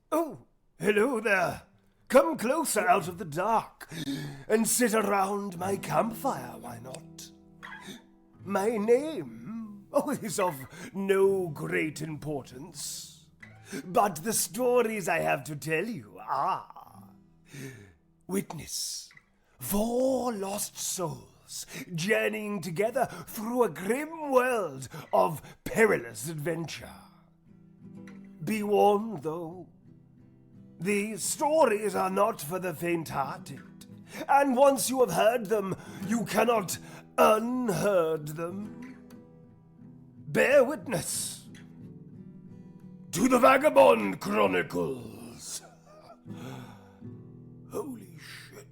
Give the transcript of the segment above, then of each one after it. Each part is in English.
Oh, hello there. Come closer out of the dark and sit around my campfire, why not? My name is of no great importance, but the stories I have to tell you are. Witness 4 lost souls journeying together through a grim world of perilous adventure. Be warned, though. These stories are not for the faint-hearted, and once you have heard them, you cannot unheard them. Bear witness to the Vagabond Chronicles. Holy shit.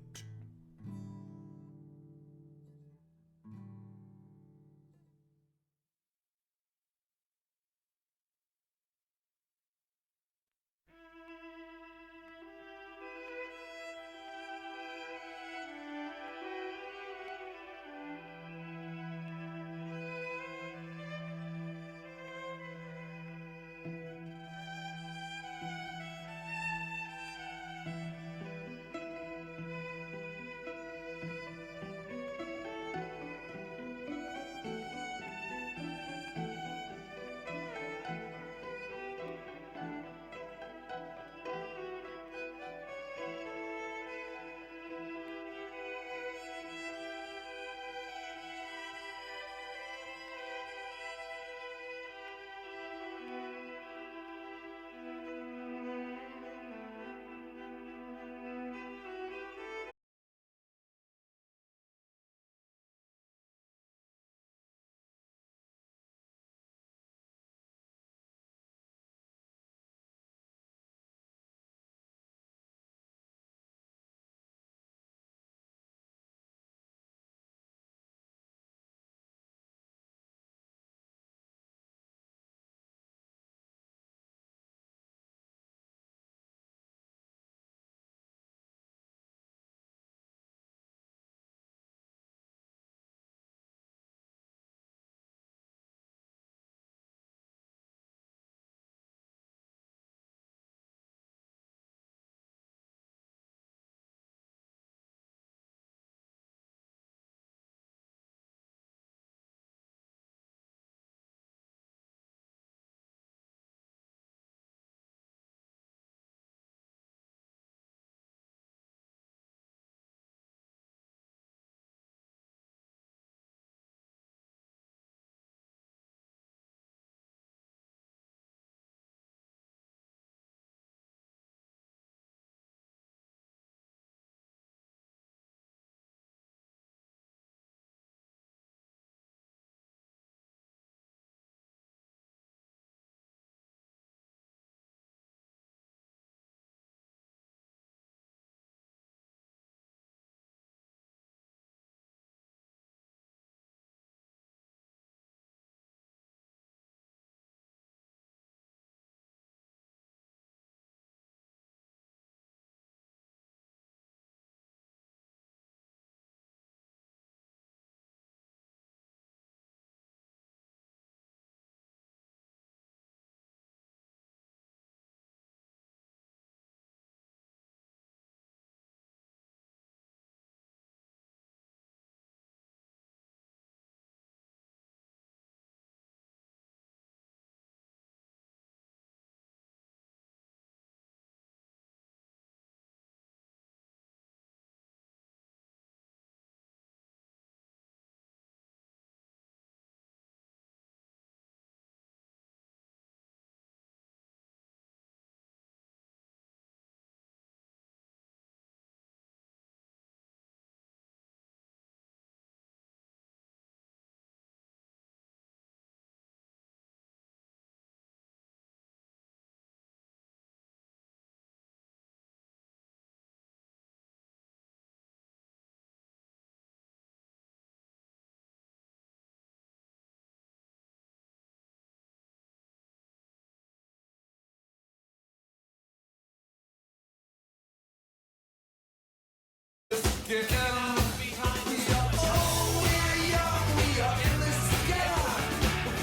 Get down behind me. Oh, we're young, we are in this together.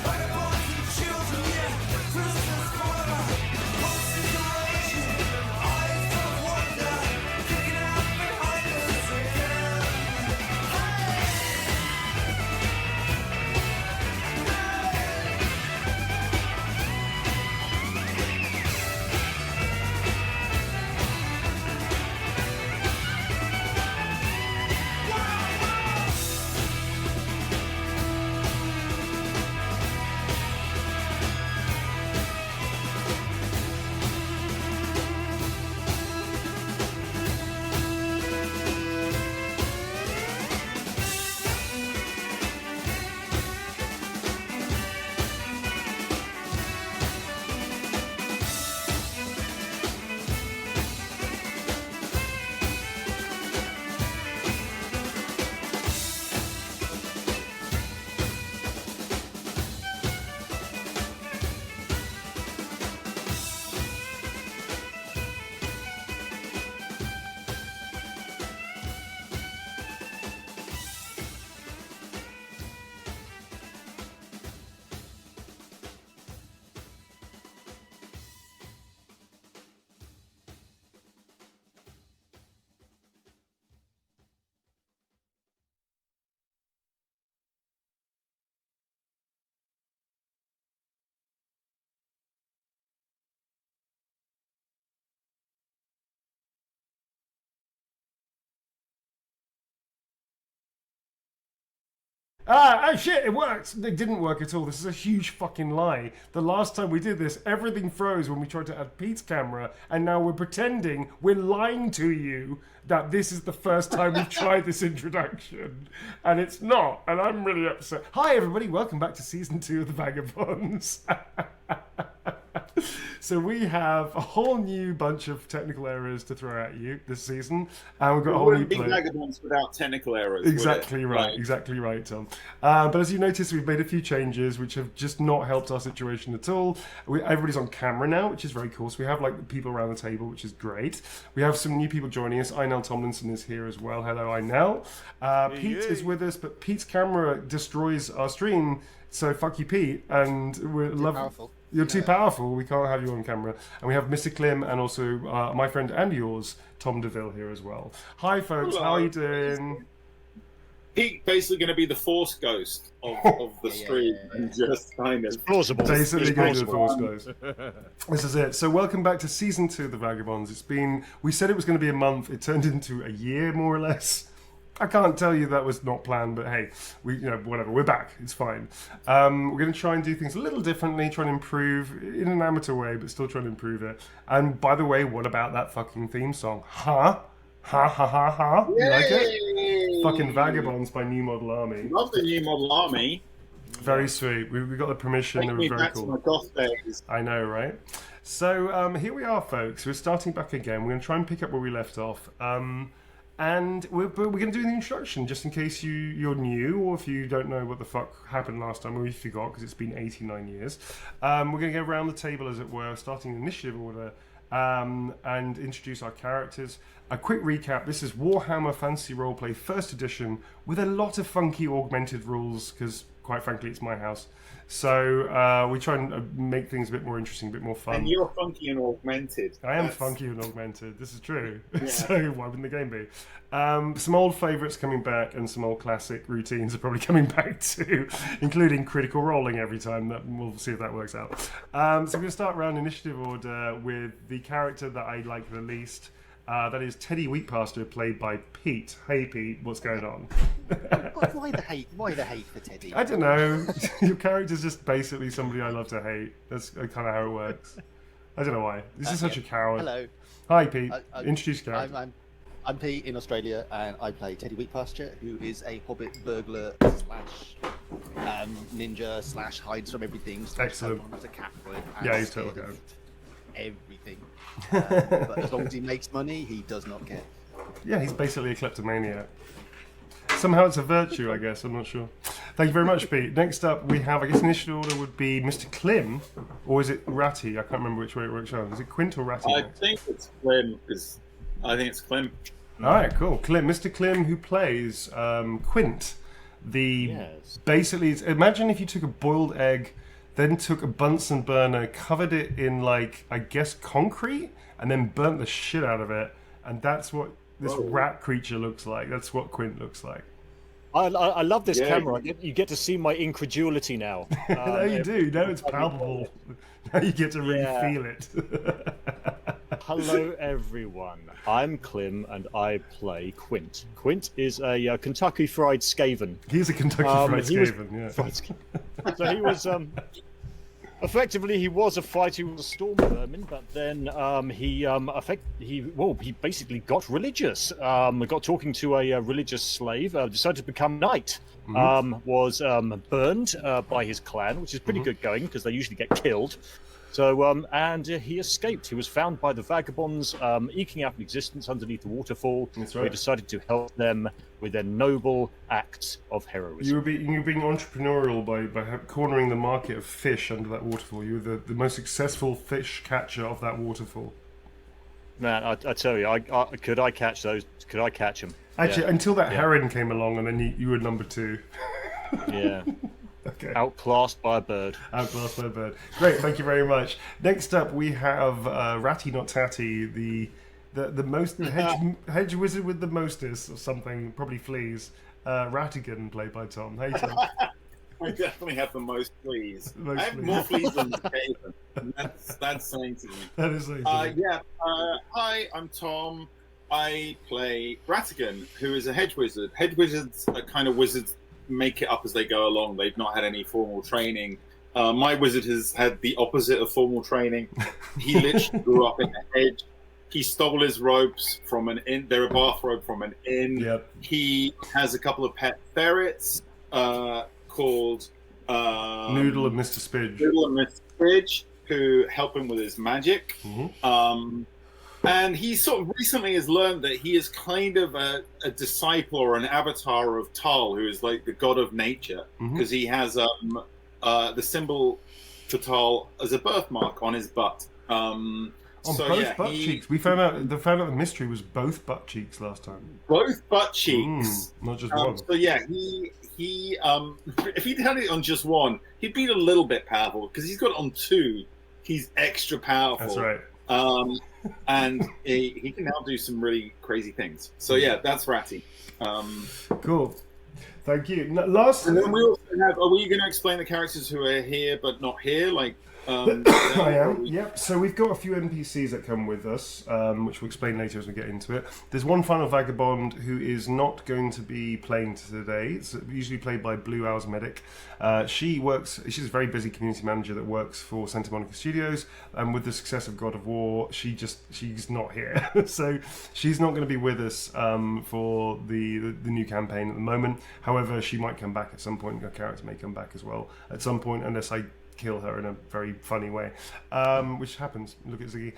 Vagabonds and children, yeah, prisoners forever. Post-generation, Oh shit, it worked! It didn't work at all. This is a huge fucking lie. The last time we did this, everything froze when we tried to add Pete's camera, and now we're pretending we're lying to you that this is the first time we've tried this introduction. And it's not, and I'm really upset. Hi everybody, welcome back to season 2 of the Vagabonds. So we have a whole new bunch of technical errors to throw at you this season, and we've got a whole new play. Vagabonds without technical errors. Exactly right, exactly right, Tom. But as you notice, we've made a few changes which have just not helped our situation at all. Everybody's on camera now, which is very cool. So we have like people around the table, which is great. We have some new people joining us. Einel Tomlinson is here as well. Hello, Einel. Pete is with us, but Pete's camera destroys our stream. So fuck you, Pete. And we're Powerful. You're too powerful. We can't have you on camera. And we have Mr. Klim and also my friend and yours, Tom DeVille, here as well. Hi, folks. Hello. How are you doing? Pete basically going to be the force ghost of the stream and just kind of Plausible. Basically going to the plausible. Force Ghost. This is it. So welcome back to season 2 of the Vagabonds. We said it was going to be a month. It turned into a year, more or less. I can't tell you that was not planned, but hey, whatever. We're back. It's fine. We're going to try and do things a little differently, try and improve in an amateur way, but still trying to improve it. And by the way, what about that fucking theme song? Huh? Ha ha ha ha. You like it? Fucking Vagabonds by New Model Army. Love the New Model Army. Very sweet. We got the permission. They Take were me very back cool. to my goth days. I know, right? So here we are, folks. We're starting back again. We're going to try and pick up where we left off. And we're going to do the introduction, just in case you're new, or if you don't know what the fuck happened last time, or you forgot, because it's been 89 years. We're going to go around the table, as it were, starting in initiative order, and introduce our characters. A quick recap, this is Warhammer Fantasy Roleplay 1st edition, with a lot of funky augmented rules, because, quite frankly, it's my house. So we try and make things a bit more interesting, a bit more fun. And you're funky and augmented. I am funky and augmented. This is true. So why wouldn't the game be? Some old favourites coming back, and some old classic routines are probably coming back too, including critical rolling every time. We'll see if that works out. So we're going to start around initiative order with the character that I like the least. That is Teddy Wheatpasture, played by Pete. Hey Pete, what's going on? Why the hate? Why the hate for Teddy? I don't know. Your character's just basically somebody I love to hate. That's kind of how it works. I don't know why. This is such a coward. Hello. Hi Pete. Introduce your character. I'm Pete in Australia, and I play Teddy Wheatpasture, who is a hobbit burglar slash ninja slash hides from everything. Excellent. As a catboy. Yeah, he's totally good. Everything. But as long as he makes money, he does not care. Yeah, he's basically a kleptomaniac. Somehow it's a virtue, I guess. I'm not sure. Thank you very much, Pete. Next up, we have, I guess, initial order would be Mr. Klim, or is it Ratty? I can't remember which way it works out. Is it Quint or Ratty? I think it's Klim, because I think it's Klim. All right, cool. Klim, Mr. Klim, who plays Quint. Basically, imagine if you took a boiled egg, then took a Bunsen burner, covered it in, like, I guess, concrete, and then burnt the shit out of it. And that's what this rat creature looks like. That's what Quint looks like. I love this camera. You get to see my incredulity now. No, you do. Now it's palpable. Now you get to really feel it. Hello, everyone. I'm Klim, and I play Quint. Quint is a Kentucky Fried Skaven. He's a Kentucky Fried Skaven, yeah. So he was... effectively, he was a fighter with a storm vermin, but then he basically got religious. Got talking to a religious slave, decided to become knight. Was burned by his clan, which is pretty good going because they usually get killed. So and he escaped. He was found by the Vagabonds, eking out an existence underneath the waterfall. That's right. He decided to help them with their noble acts of heroism. You were being entrepreneurial by cornering the market of fish under that waterfall. You were the most successful fish catcher of that waterfall. Man, I tell you, could I catch those? Could I catch them? Actually, until that heron came along, and then you were number 2. Yeah. Okay. Outclassed by a bird. Outclassed by a bird. Great, thank you very much. Next up, we have Ratty Not Tatty, the hedge wizard with the mostest or something, probably fleas. Rattigan, played by Tom. Hey, Tom. I definitely have the most fleas. Most I have fleas. more fleas than Skaven. That's saying to me. That is something. To me. Hi, I'm Tom. I play Rattigan, who is a hedge wizard. Hedge wizards are kind of wizards make it up as they go along. They've not had any formal training. My wizard has had the opposite of formal training. He literally grew up in a hedge. He stole his robes from an inn. They're a bathrobe from an inn. Yep. He has a couple of pet ferrets called Noodle and Mr. Spidge. Noodle and Mr. Spidge, who help him with his magic. And he sort of recently has learned that he is kind of a disciple or an avatar of Tal, who is like the god of nature, because he has the symbol for Tal as a birthmark on his butt. On both butt cheeks. We found out the mystery was both butt cheeks last time. Both butt cheeks, not just one. So yeah, he if he'd had it on just one, he'd been a little bit powerful. Because he's got it on two, he's extra powerful. That's right. And he can now do some really crazy things. So yeah, that's Ratty. Cool. Thank you. Last. And then we also have. Are we going to explain the characters who are here but not here? Like. I am, yep. So we've got a few NPCs that come with us, which we'll explain later as we get into it. There's one final Vagabond who is not going to be playing today. It's usually played by Blue Owl's Medic. She's a very busy community manager that works for Santa Monica Studios, and with the success of God of War, she's not here. So she's not going to be with us for the new campaign at the moment. However, she might come back at some point. Her character may come back as well at some point, unless I kill her in a very funny way, which happens. Look at Ziggy.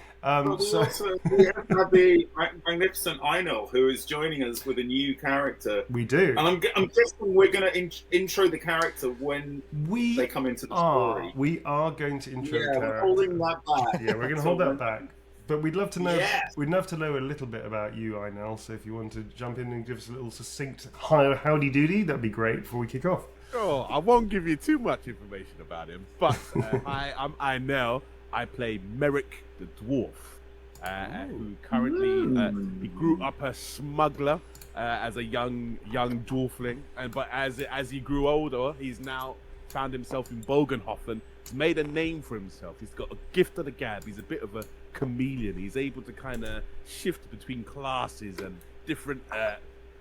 We have the magnificent Einol, who is joining us with a new character. We do, and I'm guessing we're going to intro the character when they come into the story. We are going to intro the character. We're holding that back. Yeah, we're going to hold that back. But we'd love to know. Yes. We'd love to know a little bit about you, Einol. So if you want to jump in and give us a little succinct howdy doody, that'd be great before we kick off. Oh, I won't give you too much information about him, but I'm Einel. I play Merrick the Dwarf, who currently he grew up a smuggler as a young dwarfling, but as he grew older, he's now found himself in Bogenhofen. He's made a name for himself. He's got a gift of the gab. He's a bit of a chameleon. He's able to kind of shift between classes and different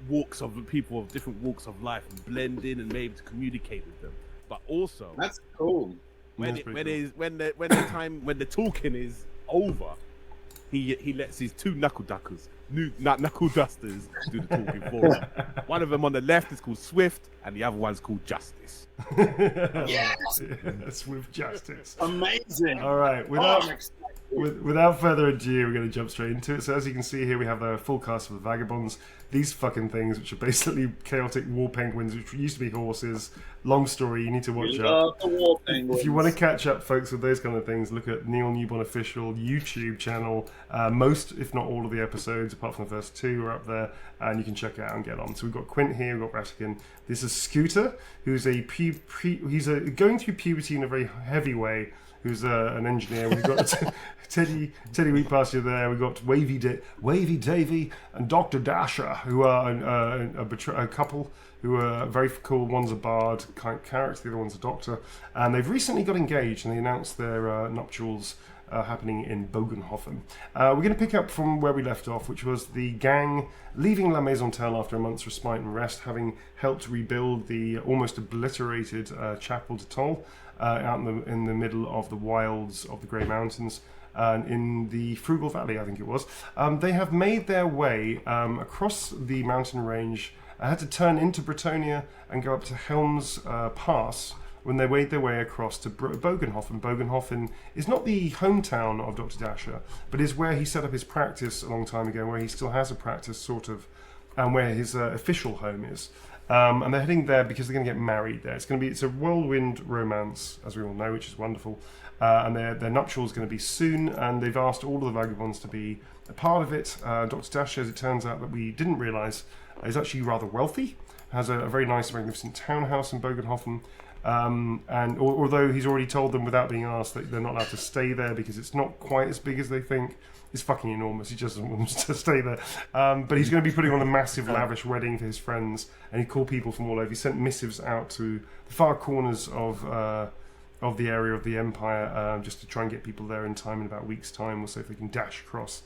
walks of people of different walks of life and blend in and be able to communicate with them. But also, that's cool. When the talking is over, he lets his two knuckle dusters do the talking for him. One of them on the left is called Swift, and the other one's called Justice. Yes, Swift Justice. Amazing. All right, without further ado, we're going to jump straight into it. So as you can see here, we have the full cast of the Vagabonds. These fucking things, which are basically chaotic war penguins, which used to be horses. Long story, you need to watch up. The war penguins. If you want to catch up, folks, with those kind of things, look at Neil Newborn Official YouTube channel. Most, if not all of the episodes, apart from the first two, are up there, and you can check it out and get on. So we've got Quint here, we've got Ratigan. This is Scooter, who's he's going through puberty in a very heavy way, who's an engineer. We've got Teddy Wheatpasture there. We've got Wavy Davy and Dr. Dasher, who are a couple who are very cool. One's a bard character, the other one's a doctor. And they've recently got engaged, and they announced their nuptials happening in Bogenhofen. We're going to pick up from where we left off, which was the gang leaving La Maison-Telle after a month's respite and rest, having helped rebuild the almost obliterated Chapel de Toll out in the middle of the wilds of the Grey Mountains. In the Frugal Valley, I think it was. They have made their way across the mountain range. I had to turn into Bretonnia and go up to Helm's Pass when they made their way across to Bogenhofen. Bogenhofen is not the hometown of Dr. Dasher, but is where he set up his practice a long time ago, where he still has a practice, sort of, and where his official home is. And they're heading there because they're going to get married there. It's a whirlwind romance, as we all know, which is wonderful. And their nuptial is going to be soon, and they've asked all of the Vagabonds to be a part of it. Dr. Dasher, as it turns out that we didn't realise, is actually rather wealthy, has a very nice, magnificent townhouse in Bogenhofen. And although he's already told them without being asked that they're not allowed to stay there because it's not quite as big as they think, it's fucking enormous. He just doesn't want them to stay there. But he's going to be putting on a massive, lavish wedding for his friends, and he called people from all over. He sent missives out to the far corners of the area of the Empire just to try and get people there in time, in about a week's time, or so if they can dash across.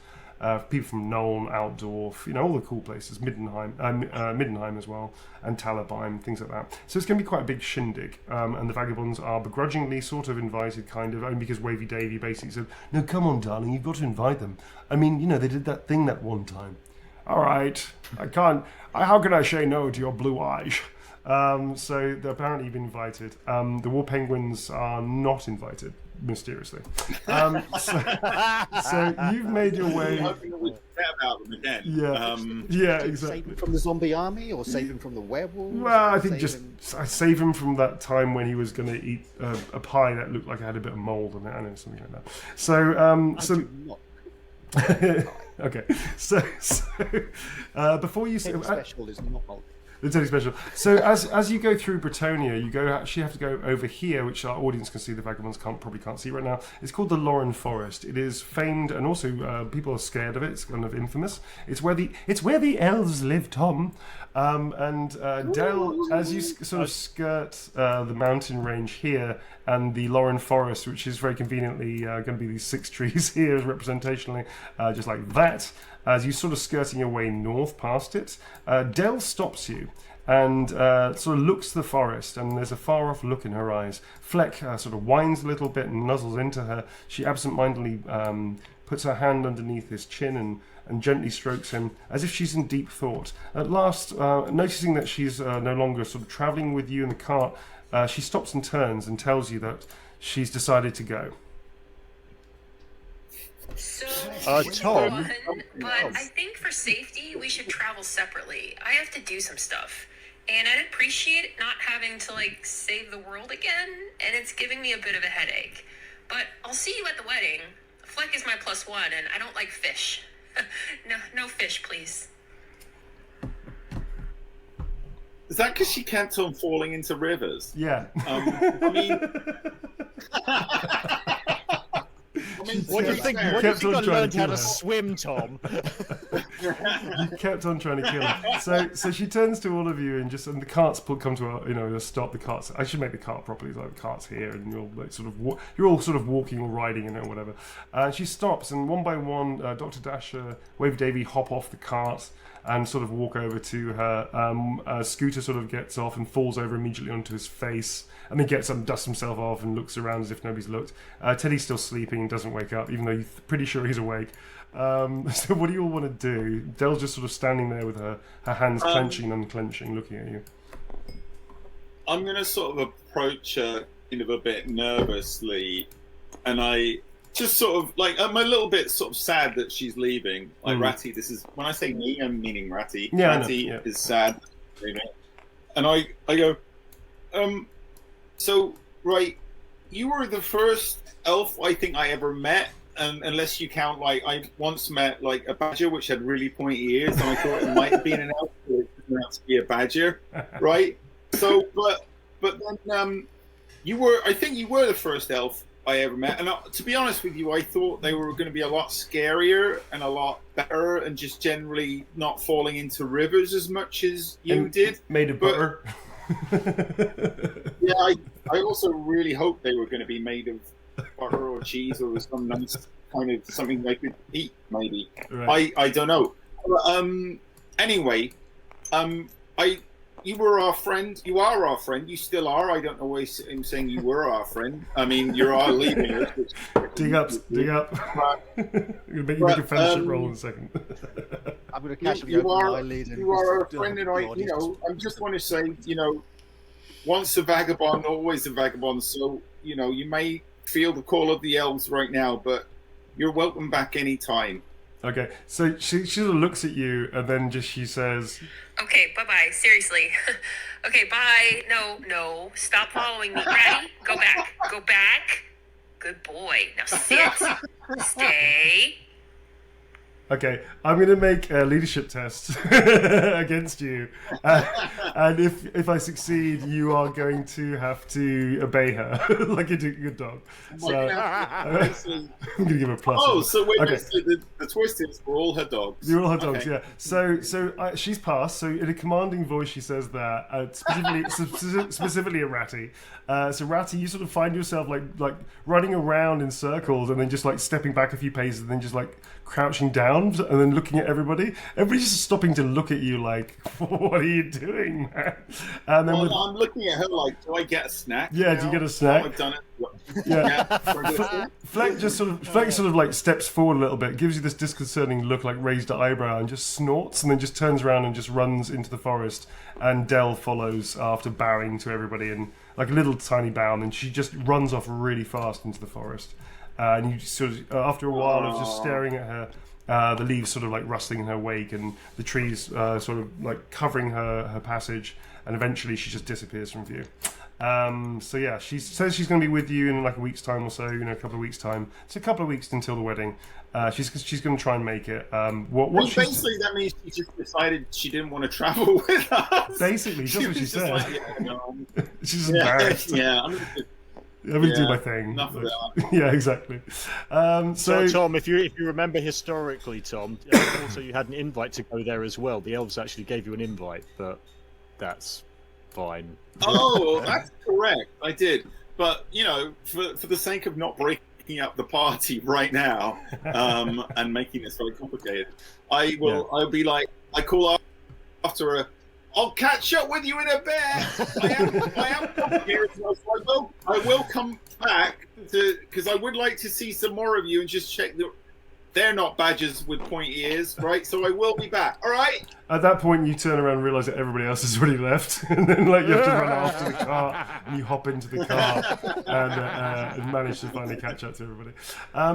people from Nuln, Altdorf, all the cool places, Middenheim as well, and Talabheim, things like that. So it's going to be quite a big shindig, and the Vagabonds are begrudgingly sort of invited, kind of, only because Wavy Davy basically said, "No, come on, darling, you've got to invite them. I mean, they did that thing that one time." "All right, I can't. How can I say no to your blue eyes?" So they're apparently been invited. The War Penguins are not invited, mysteriously. So you've made your way. I'm hoping that we forget about them again. Yeah, Save exactly. him from the zombie army, or save him from the werewolves? Well, I or think I save him from that time when he was going to eat a pie that looked like it had a bit of mold in it, I know, something like that. So, okay. So before you Teddy special is not mold. The Teddy special. So as you go through Bretonia, you actually have to go over here, which our audience can see. The Vagabonds probably can't see right now. It's called the Lauren Forest. It is famed, and also people are scared of it. It's kind of infamous. It's where the elves live, Tom. Del, as you sort of skirt the mountain range here and the Lauren Forest, which is very conveniently going to be these 6 trees here, representationally, just like that. As you sort of skirting your way north past it, Del stops you and sort of looks to the forest, and there's a far-off look in her eyes. Fleck sort of whines a little bit and nuzzles into her. She absent-mindedly puts her hand underneath his chin and gently strokes him, as if she's in deep thought. At last, noticing that she's no longer sort of travelling with you in the cart, she stops and turns and tells you that she's decided to go. So, Tom? but I think for safety, we should travel separately. I have to do some stuff. And I'd appreciate not having to, save the world again, and it's giving me a bit of a headache. But I'll see you at the wedding. Fleck is my +1, and I don't like fish. No fish, please. Is that because she kept on falling into rivers? Yeah. I mean... What do you think? You What do you kept think on I trying learned to how kill to her. swim, Tom? You kept on trying to kill her. So she turns to all of you and the carts come to a stop. The carts. I should make the cart properly. Like the cart's here, and you're all sort of walking or riding in it or whatever. And she stops, and one by one, Dr. Dasher, Wave Davy hop off the cart and sort of walk over to her. Scooter sort of gets off and falls over immediately onto his face, and then gets up and dusts himself off and looks around as if nobody's looked. Teddy's still sleeping and doesn't wake up, even though you're pretty sure he's awake. So what do you all want to do? Del's just sort of standing there with her hands clenching and unclenching, looking at you. I'm going to sort of approach her kind of a bit nervously, and I just sort of I'm a little bit sort of sad that she's leaving. Ratty, this is when I say me, I'm meaning Ratty. Yeah, Ratty is sad, and I go, so right, you were the first elf I think I ever met, and unless you count I once met a badger which had really pointy ears, and I thought it might have been an elf, but it turned out to be a badger, right? So, but then I think you were the first elf I ever met, and to be honest with you, I thought they were going to be a lot scarier and a lot better, and just generally not falling into rivers as much as you did. Made of butter. Yeah, I also really hoped they were going to be made of butter or cheese or some nice kind of something they could eat, maybe. Right. I don't know. Anyway, you were our friend. You are our friend. You still are. I don't know why I'm saying you were our friend. I mean, you're all leaving us. Dig up. I'm going to make you make a fellowship roll in a second. I'm going to catch you are our friend, and I just want to say, once a vagabond, always a vagabond. So, you may feel the call of the elves right now, but you're welcome back anytime. Okay, so she sort of looks at you, and then she says, Okay, bye-bye. Seriously. Okay, bye. No. Stop following me. Ready? Go back. Good boy. Now sit. Stay. Okay, I'm going to make a leadership test against you, and if I succeed, you are going to have to obey her like a good dog. So I'm going to give her a plus. Oh, so wait, okay. So the twist is we're all her dogs. You're all her dogs, okay. Yeah. So she's passed. So in a commanding voice, she says that specifically at Ratty. So Ratty, you sort of find yourself like running around in circles, and then just stepping back a few paces, and then just crouching down around and then looking at everybody. Everybody's just stopping to look at you like, what are you doing, man? And then I'm looking at her like, do I get a snack? Yeah, now? do you get a snack? I've done it. Yeah. Do I get a snack? Fleck just sort of like steps forward a little bit, gives you this disconcerting look, like raised eyebrow, and just snorts, and then just turns around and just runs into the forest. And Dell follows after bowing to everybody and like a little tiny bow, and then she just runs off really fast into the forest. And you sort of, after a while of just staring at her, the leaves sort of like rustling in her wake, and the trees sort of like covering her passage, and eventually she just disappears from view. So yeah, she says she's going to be with you in like a week's time or so, a couple of weeks' time. It's a couple of weeks until the wedding. She's going to try and make it. Basically, that means she just decided she didn't want to travel with us. Basically, just what she was just said. like, yeah, no. She's embarrassed. Yeah, I'm gonna do my thing. Enough of that. Yeah, exactly. So Tom, if you remember historically, Tom, also you had an invite to go there as well. The elves actually gave you an invite, but that's fine. Oh, that's correct. I did, but for the sake of not breaking up the party right now, and making this very complicated, I'll be like, I call after her. I'll catch up with you in a bit. I am here, so I will come back because I would like to see some more of you and just check that they're not badgers with pointy ears, right? So I will be back. All right. At that point, you turn around and realise that everybody else has already left, and then like you have to run after the car, and you hop into the car and manage to finally catch up to everybody.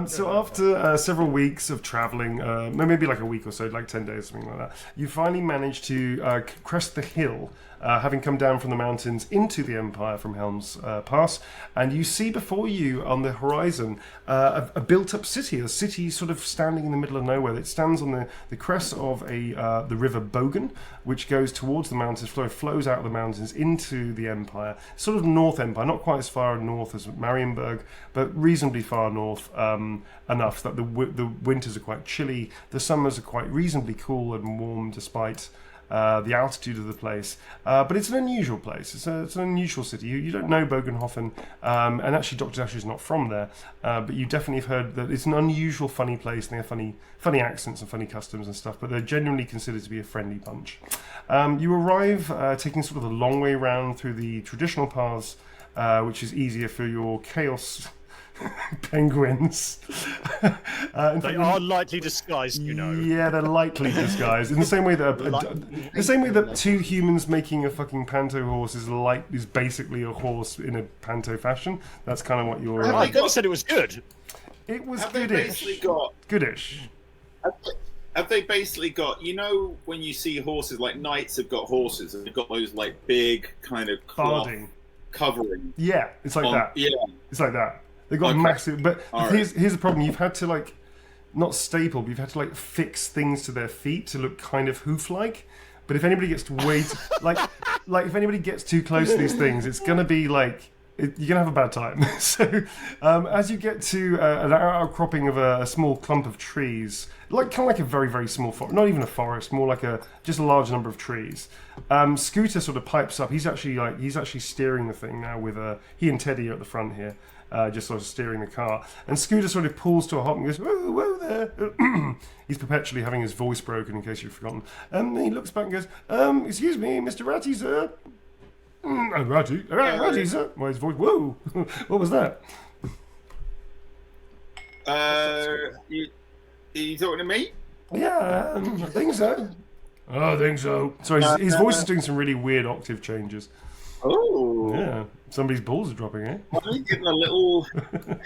So after several weeks of travelling, maybe like a week or so, like 10 days, something like that, you finally manage to crest the hill. Having come down from the mountains into the Empire from Helm's Pass, and you see before you on the horizon a built-up city, a city sort of standing in the middle of nowhere. It stands on the crest of the river Bogen, which goes towards the mountains, flows out of the mountains into the Empire, sort of North Empire, not quite as far north as Marienburg, but reasonably far north enough that the winters are quite chilly, the summers are quite reasonably cool and warm despite the altitude of the place, but it's an unusual place. It's an unusual city. You don't know Bogenhofen, and actually Dr. Dash is not from there, but you definitely have heard that it's an unusual, funny place, and they have funny accents and funny customs and stuff, but they're genuinely considered to be a friendly bunch. You arrive taking sort of the long way round through the traditional paths, which is easier for your chaos penguins. They are lightly disguised, Yeah, they're lightly disguised. In the same way that two humans making a fucking panto horse is basically a horse in a panto fashion. That's kind of what you're. I never said it was good. It was Have goodish. they basically got Goodish. Have they basically got, when you see horses, like knights have got horses, and they've got those like big kind of cloth Barding. covering. Yeah, it's like that. Yeah. It's like that. They've got massive, but here's the problem. You've had to like, not staple, but you've had to like fix things to their feet to look kind of hoof-like. But if anybody gets to like if anybody gets too close to these things, it's gonna be like, you're gonna have a bad time. So as you get to an outcropping of a small clump of trees, kind of like a very, very small forest, not even a forest, more like just a large number of trees. Scooter sort of pipes up. He's actually steering the thing now with he and Teddy are at the front here. Just sort of steering the car. And Scooter sort of pulls to a halt and goes, whoa, whoa there. He's perpetually having his voice broken, in case you've forgotten. And he looks back and goes, excuse me, Mr. Ratty, sir. Ratty, sir. Well, his voice, whoa. What was that? Are you talking to me? Yeah, I think so. I think so. Sorry, his voice is doing some really weird octave changes. Oh. Yeah. Somebody's balls are dropping, eh? I'm getting a little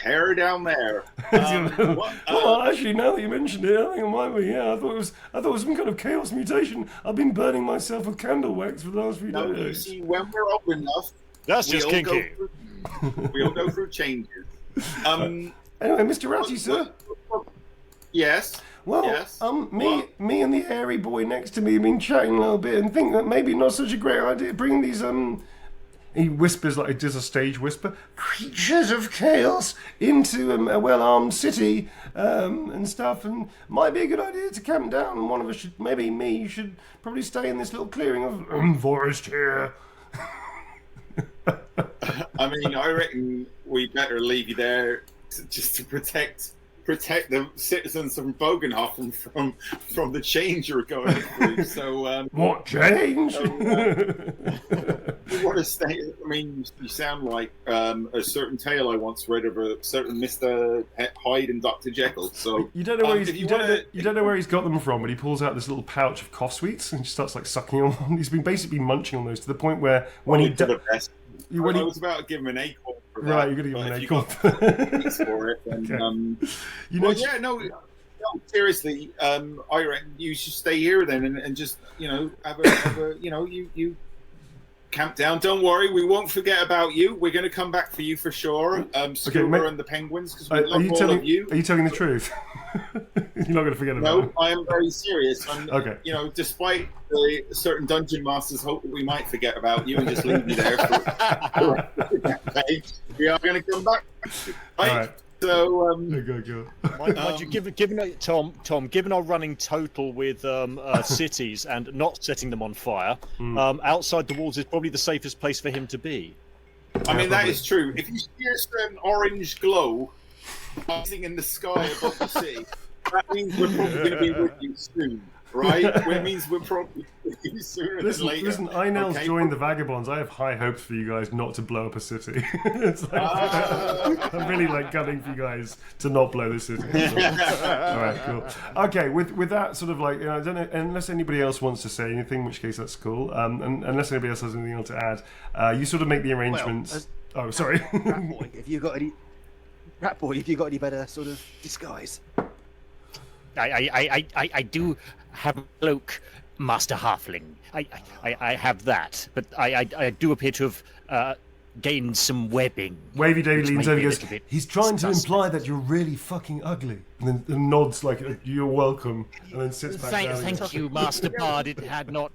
hair down there. Well, actually, now that you mentioned it, I think it might be. Yeah, I thought it was some kind of chaos mutation. I've been burning myself with candle wax for the last few days. You see, when we're old enough, that's just kinky. We all go through changes. Anyway, Mr. Ratty, sir. Yes. Well, yes. Me and the hairy boy next to me have been chatting a little bit and think that maybe not such a great idea to bring these He whispers like he does a stage whisper, creatures of chaos into a well-armed city and stuff, and might be a good idea to camp down. And one of us should, maybe me, should probably stay in this little clearing of forest here. I mean, I reckon we better leave you there just to protect protect the citizens from Bogenhofen from the change you're going through. So what change? You want to stay? I mean, you sound like a certain tale I once read of a certain Mr. Hyde and Dr. Jekyll. So you don't know where you don't know where he's got them from, but he pulls out this little pouch of cough sweets and starts like sucking on them. He's been basically munching on those to the point where when he the best. I was about to give him an acorn for that. Right, you're going to give him an acorn for it. And, okay. No, seriously, I reckon you should stay here then and just, have a you camp down. Don't worry, we won't forget about you. We're going to come back for you for sure. Scuba and the penguins, because we love all of you. Are you telling the truth? You're not going to forget about it. No, I am very serious. Okay. Despite the certain dungeon masters hope that we might forget about you and just leave you there we are going to come back. Right? All right. So, mind you, given our running total with cities and not setting them on fire, outside the walls is probably the safest place for him to be. I mean, that is true. If you see a certain orange glow rising in the sky above the sea, that means we're probably going to be with you soon, right? It means we're probably with you sooner than later. Listen, Einel's joined the Vagabonds. I have high hopes for you guys not to blow up a city. I'm really gunning for you guys to not blow the city. All right, cool. Okay, with that sort of I don't know, unless anybody else wants to say anything, in which case that's cool. And unless anybody else has anything else to add, you sort of make the arrangements. Well, sorry. Rat boy, if you got any better sort of disguise? I do have a cloak, Master Halfling. I have that, but I do appear to have gained some webbing. Wavy Davy leans over and goes, he's trying to imply that you're really fucking ugly. And then nods like, you're welcome, and then sits back down. Thank you, Master Bard. It had not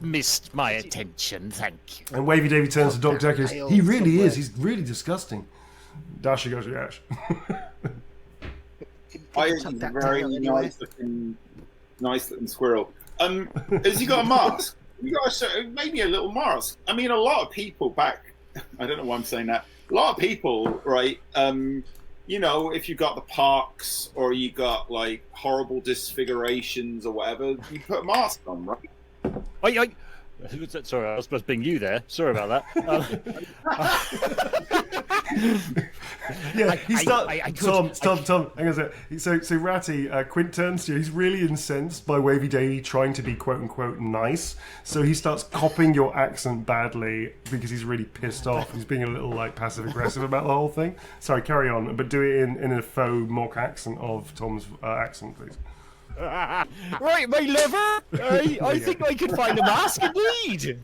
missed my attention, thank you. And Wavy Davy turns to Dr. Deck and goes, he really is, he's really disgusting. Dasher goes, yes. I is a very nice looking squirrel. Has he got a mask? You got maybe a little mask. I mean, a lot of people back. I don't know why I'm saying that. A lot of people, right? If you got the pox or you got horrible disfigurations or whatever, you put a mask on, right? Sorry, I was supposed to being you there. Sorry about that. Tom. Hang on a sec. So Ratty, Quint turns to you. He's really incensed by Wavy Davy trying to be quote unquote nice. So he starts copying your accent badly because he's really pissed off. He's being a little passive aggressive about the whole thing. Sorry, carry on, but do it in a faux mock accent of Tom's accent, please. Right, my lover. I think I could find a mask indeed.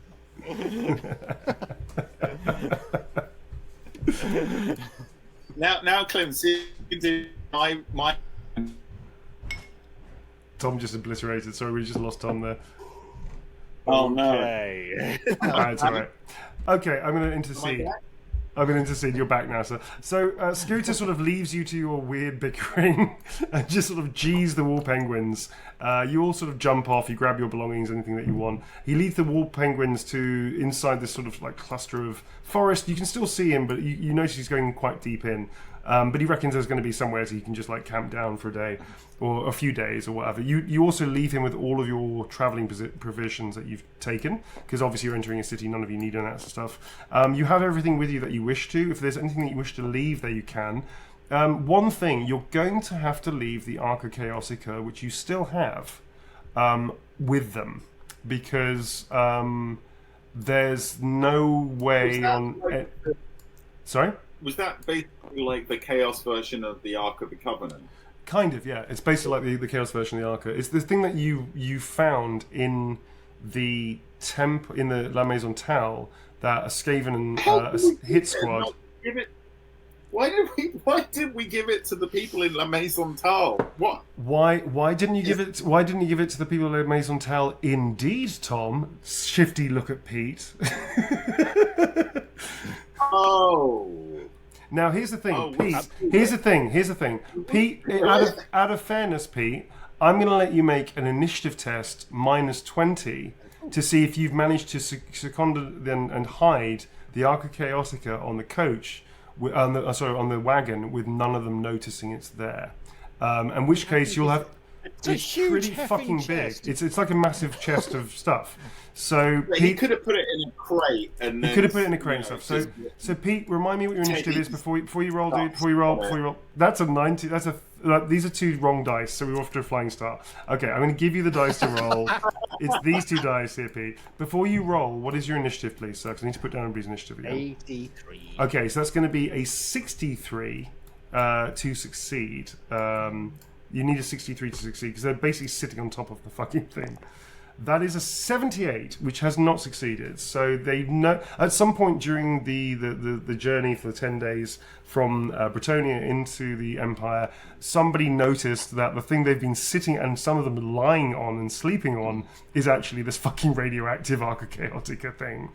Now, Clem, see my. Tom just obliterated. Sorry, we just lost Tom there. Oh no! It's all right. Okay, I'm going to intercede. You're back now, sir. So Scooter sort of leaves you to your weird bickering and just sort of G's the wall penguins. You all sort of jump off, you grab your belongings, anything that you want. He leads the wall penguins to inside this sort of cluster of forest. You can still see him, but you notice he's going quite deep in. But he reckons there's going to be somewhere so you can just camp down for a day or a few days or whatever. You also leave him with all of your travelling provisions that you've taken, because obviously you're entering a city, none of you need any of that stuff. You have everything with you that you wish to. If there's anything that you wish to leave there, you can. One thing, you're going to have to leave the Arca Chaosica, which you still have, with them, because there's no way on... Sorry? Was that basically the Chaos version of the Ark of the Covenant? Kind of, yeah. It's basically like the Chaos version of the Arca. It's the thing that you found in the in the La Maison Tal, that a Skaven and a hit squad. Why did we give it to the people in La Maison Tal? What? Why didn't you give it? Why didn't you give it to the people in La Maison Tal? Indeed, Tom. Shifty look at Pete. Oh. Now here's the thing, Pete. Here's the thing. Pete, out of fairness, Pete, I'm going to let you make an initiative test -20 to see if you've managed to second and hide the Arca Chaosica on the coach, on the wagon, with none of them noticing it's there. In which case you'll have. It's a huge pretty effing fucking chest. big. It's like a massive chest of stuff. So He Pete, could have put it in a crate and then. you could have put it in a crate and you know, stuff. So Pete, remind me what your initiative is before you roll, dude. Oh, Before you roll. That's a 90. That's a. These are two wrong dice, so we're off to a flying start. Okay, I'm going to give you the dice to roll. It's these two dice here, Pete. Before you roll, what is your initiative, please, sir? Because I need to put down everybody's initiative again. 83. Okay, so that's going to be a 63 to succeed. You need a 63 to succeed because they're basically sitting on top of the fucking thing. That is a 78, which has not succeeded. So they know at some point during the journey for the 10 days from Bretonia into the Empire, somebody noticed that the thing they've been sitting and some of them lying on and sleeping on is actually this fucking radioactive Arca Chaotica thing.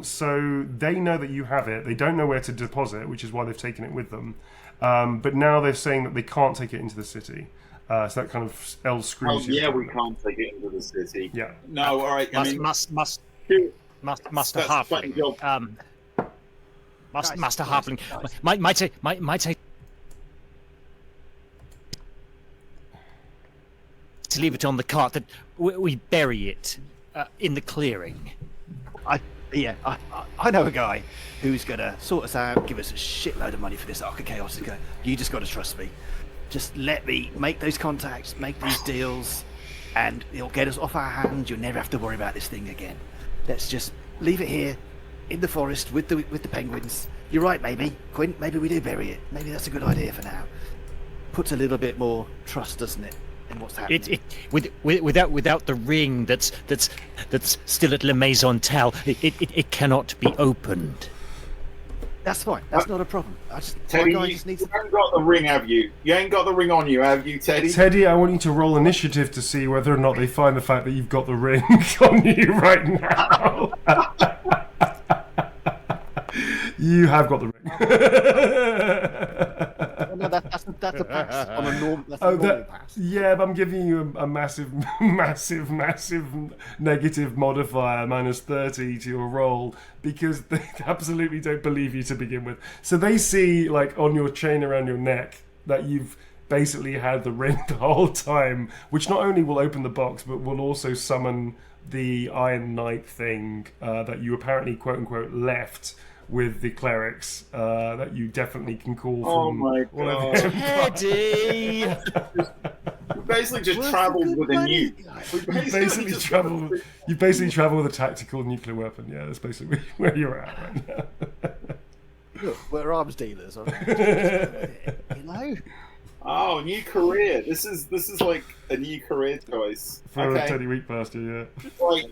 So they know that you have it. They don't know where to deposit, which is why they've taken it with them. But now they're saying that they can't take it into the city. So that kind of L screws you. Yeah, we can't take it into the city. Yeah. No, all right. I mean, Master that's Halfling. fine, Master Halfling. Might I to leave it on the cart that we bury it in the clearing. I know a guy who's gonna sort us out, give us a shitload of money for this Arca Chaotica. You just gotta trust me. Just let me make those contacts, make these deals, and it'll get us off our hands. You'll never have to worry about this thing again. Let's just leave it here in the forest with the penguins. You're right, maybe, Quint. Maybe we do bury it. Maybe that's a good idea for now. Puts a little bit more trust, doesn't it, in what's happening? Without the ring that's still at Le Maison Tal, it cannot be opened. That's fine. That's not a problem. Teddy, my guy you just needs. haven't got the ring, have you? You ain't got the ring on you, have you, Teddy? Teddy, I want you to roll initiative to see whether or not they find the fact that you've got the ring on you right now. You have got the ring. No, that's a pass on a normal. That's a normal pass. Yeah, but I'm giving you a massive negative modifier, -30 to your roll, because they absolutely don't believe you to begin with. So they see, like, on your chain around your neck that you've basically had the ring the whole time, which not only will open the box, but will also summon the Iron Knight thing that you apparently, quote-unquote, left with the clerics that you definitely can call from. Oh my god. Teddy! We basically just travelled with a nuke. You basically travel with a tactical nuclear weapon. Yeah, that's basically where you're at right now. Look, we're arms dealers, aren't we? You know? Oh, new career. This is like a new career choice. For a Teddy Weekmaster, yeah. Like,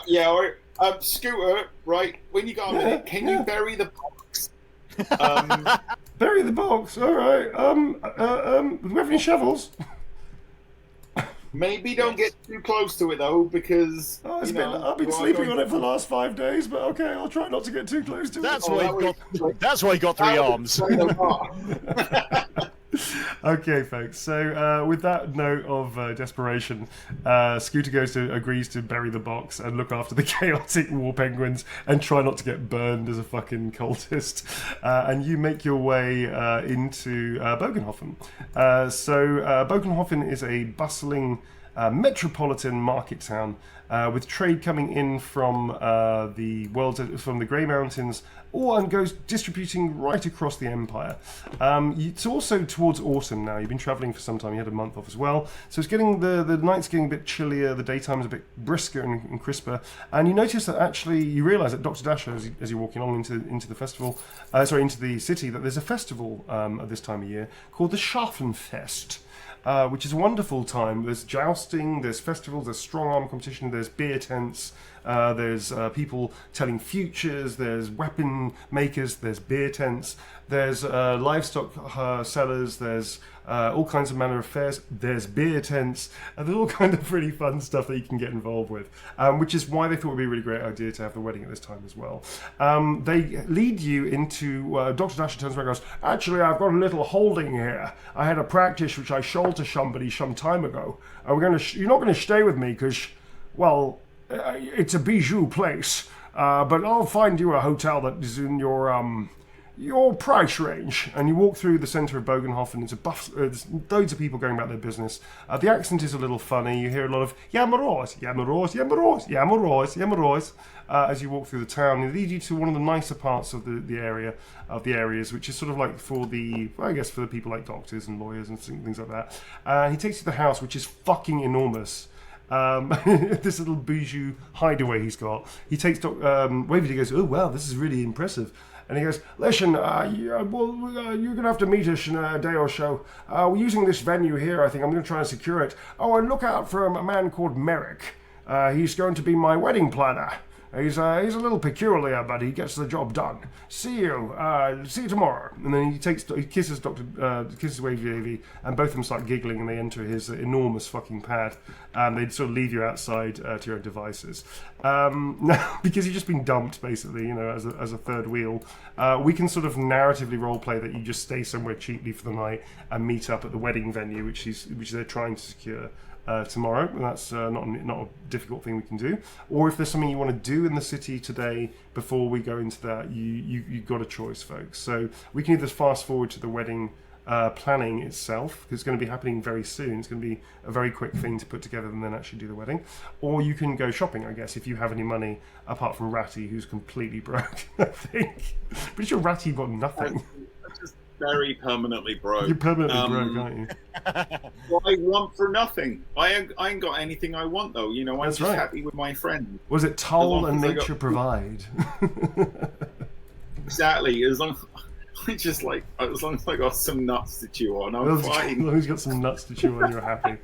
yeah, all right. Scooter, right? When you got a minute, can you bury the box? Bury the box. All right. Do we have any shovels? Maybe don't get too close to it though, because I've been sleeping on it for the last 5 days, but okay, I'll try not to get too close to it. That's why he got 3 arms. Okay, folks. So with that note of desperation, Scooter agrees to bury the box and look after the chaotic war penguins and try not to get burned as a fucking cultist. And you make your way into Bogenhofen. Bogenhofen is a bustling metropolitan market town with trade coming in from from the Grey Mountains, and goes distributing right across the Empire. It's also towards autumn now. You've been travelling for some time. You had a month off as well, so it's getting the night's getting a bit chillier. The daytime's a bit brisker and crisper. And you notice that actually you realise that Dr. Dasher, as you're walking along into the festival, into the city, that there's a festival at this time of year called the Scharfenfest. Which is a wonderful time. There's jousting, there's festivals, there's strong arm competition, there's beer tents, there's people telling futures, there's weapon makers, there's beer tents, there's livestock sellers, there's all kinds of manner of fairs, there's beer tents, and there's all kind of really fun stuff that you can get involved with, which is why they thought it would be a really great idea to have the wedding at this time as well. They lead you into, Dr. Dasher turns around and goes, actually, I've got a little holding here. I had a practice which I sold to somebody some time ago. You're not going to stay with me because, well, it's a bijou place, but I'll find you a hotel that is in your your price range. And you walk through the centre of Bogenhofen. There's loads of people going about their business. The accent is a little funny. You hear a lot of Yamaros, Yamaros, Yamaros, Yamaros, Yamaros as you walk through the town. It leads you to one of the nicer parts of the areas, which is sort of like for the people like doctors and lawyers and things like that. He takes you to the house, which is fucking enormous. This little bijou hideaway he's got. He takes Waverly goes, oh wow, this is really impressive. And he goes, listen, you're going to have to meet us in a day or so. We're using this venue here, I think. I'm going to try and secure it. Oh, and look out for a man called Merrick. He's going to be my wedding planner. He's a little peculiar, but he gets the job done. See you tomorrow. And then he kisses Wavy, and both of them start giggling, and they enter his enormous fucking pad, and they sort of leave you outside to your own devices. Now, because you've just been dumped, basically, as a third wheel, we can sort of narratively roleplay that you just stay somewhere cheaply for the night and meet up at the wedding venue, which they're trying to secure. Tomorrow, and that's not a difficult thing we can do. Or if there's something you want to do in the city today before we go into that, you've got a choice, folks. So we can either fast forward to the wedding planning itself, because it's going to be happening very soon. It's going to be a very quick thing to put together and then actually do the wedding. Or you can go shopping, I guess, if you have any money, apart from Ratty, who's completely broke, I think. Pretty sure Ratty got nothing. Very permanently broke. You're permanently broke, aren't you? What I want for nothing. I ain't got anything I want, though. I'm That's just right. happy with my friend. Was it Toll and Nature provide? Exactly. As long as I got some nuts to chew on, I'm fine. As long as you got some nuts to chew on, you're happy.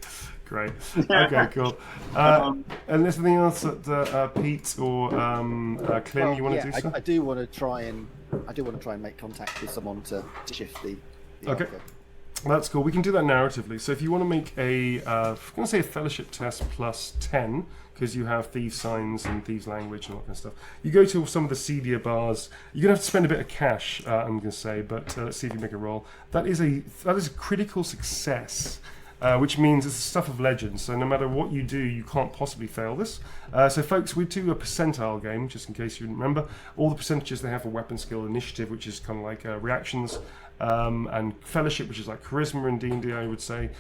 Great. Okay, cool. And there's anything else that Pete or Clem you want to do? Sir? I do want to try and make contact with someone to shift the okay. Arca. That's cool. We can do that narratively. So if you want to make I'm going to say a fellowship test plus 10, because you have thieves' signs and thieves' language and all that kind of stuff. You go to some of the seedier bars. You're going to have to spend a bit of cash, I'm going to say, but let's see if you make a roll. That is a critical success. Which means it's the stuff of legend, so no matter what you do, you can't possibly fail this. So folks, we do a percentile game, just in case you didn't remember. All the percentages they have for weapon skill, initiative, which is kind of like reactions, and fellowship, which is like charisma and D&D, I would say,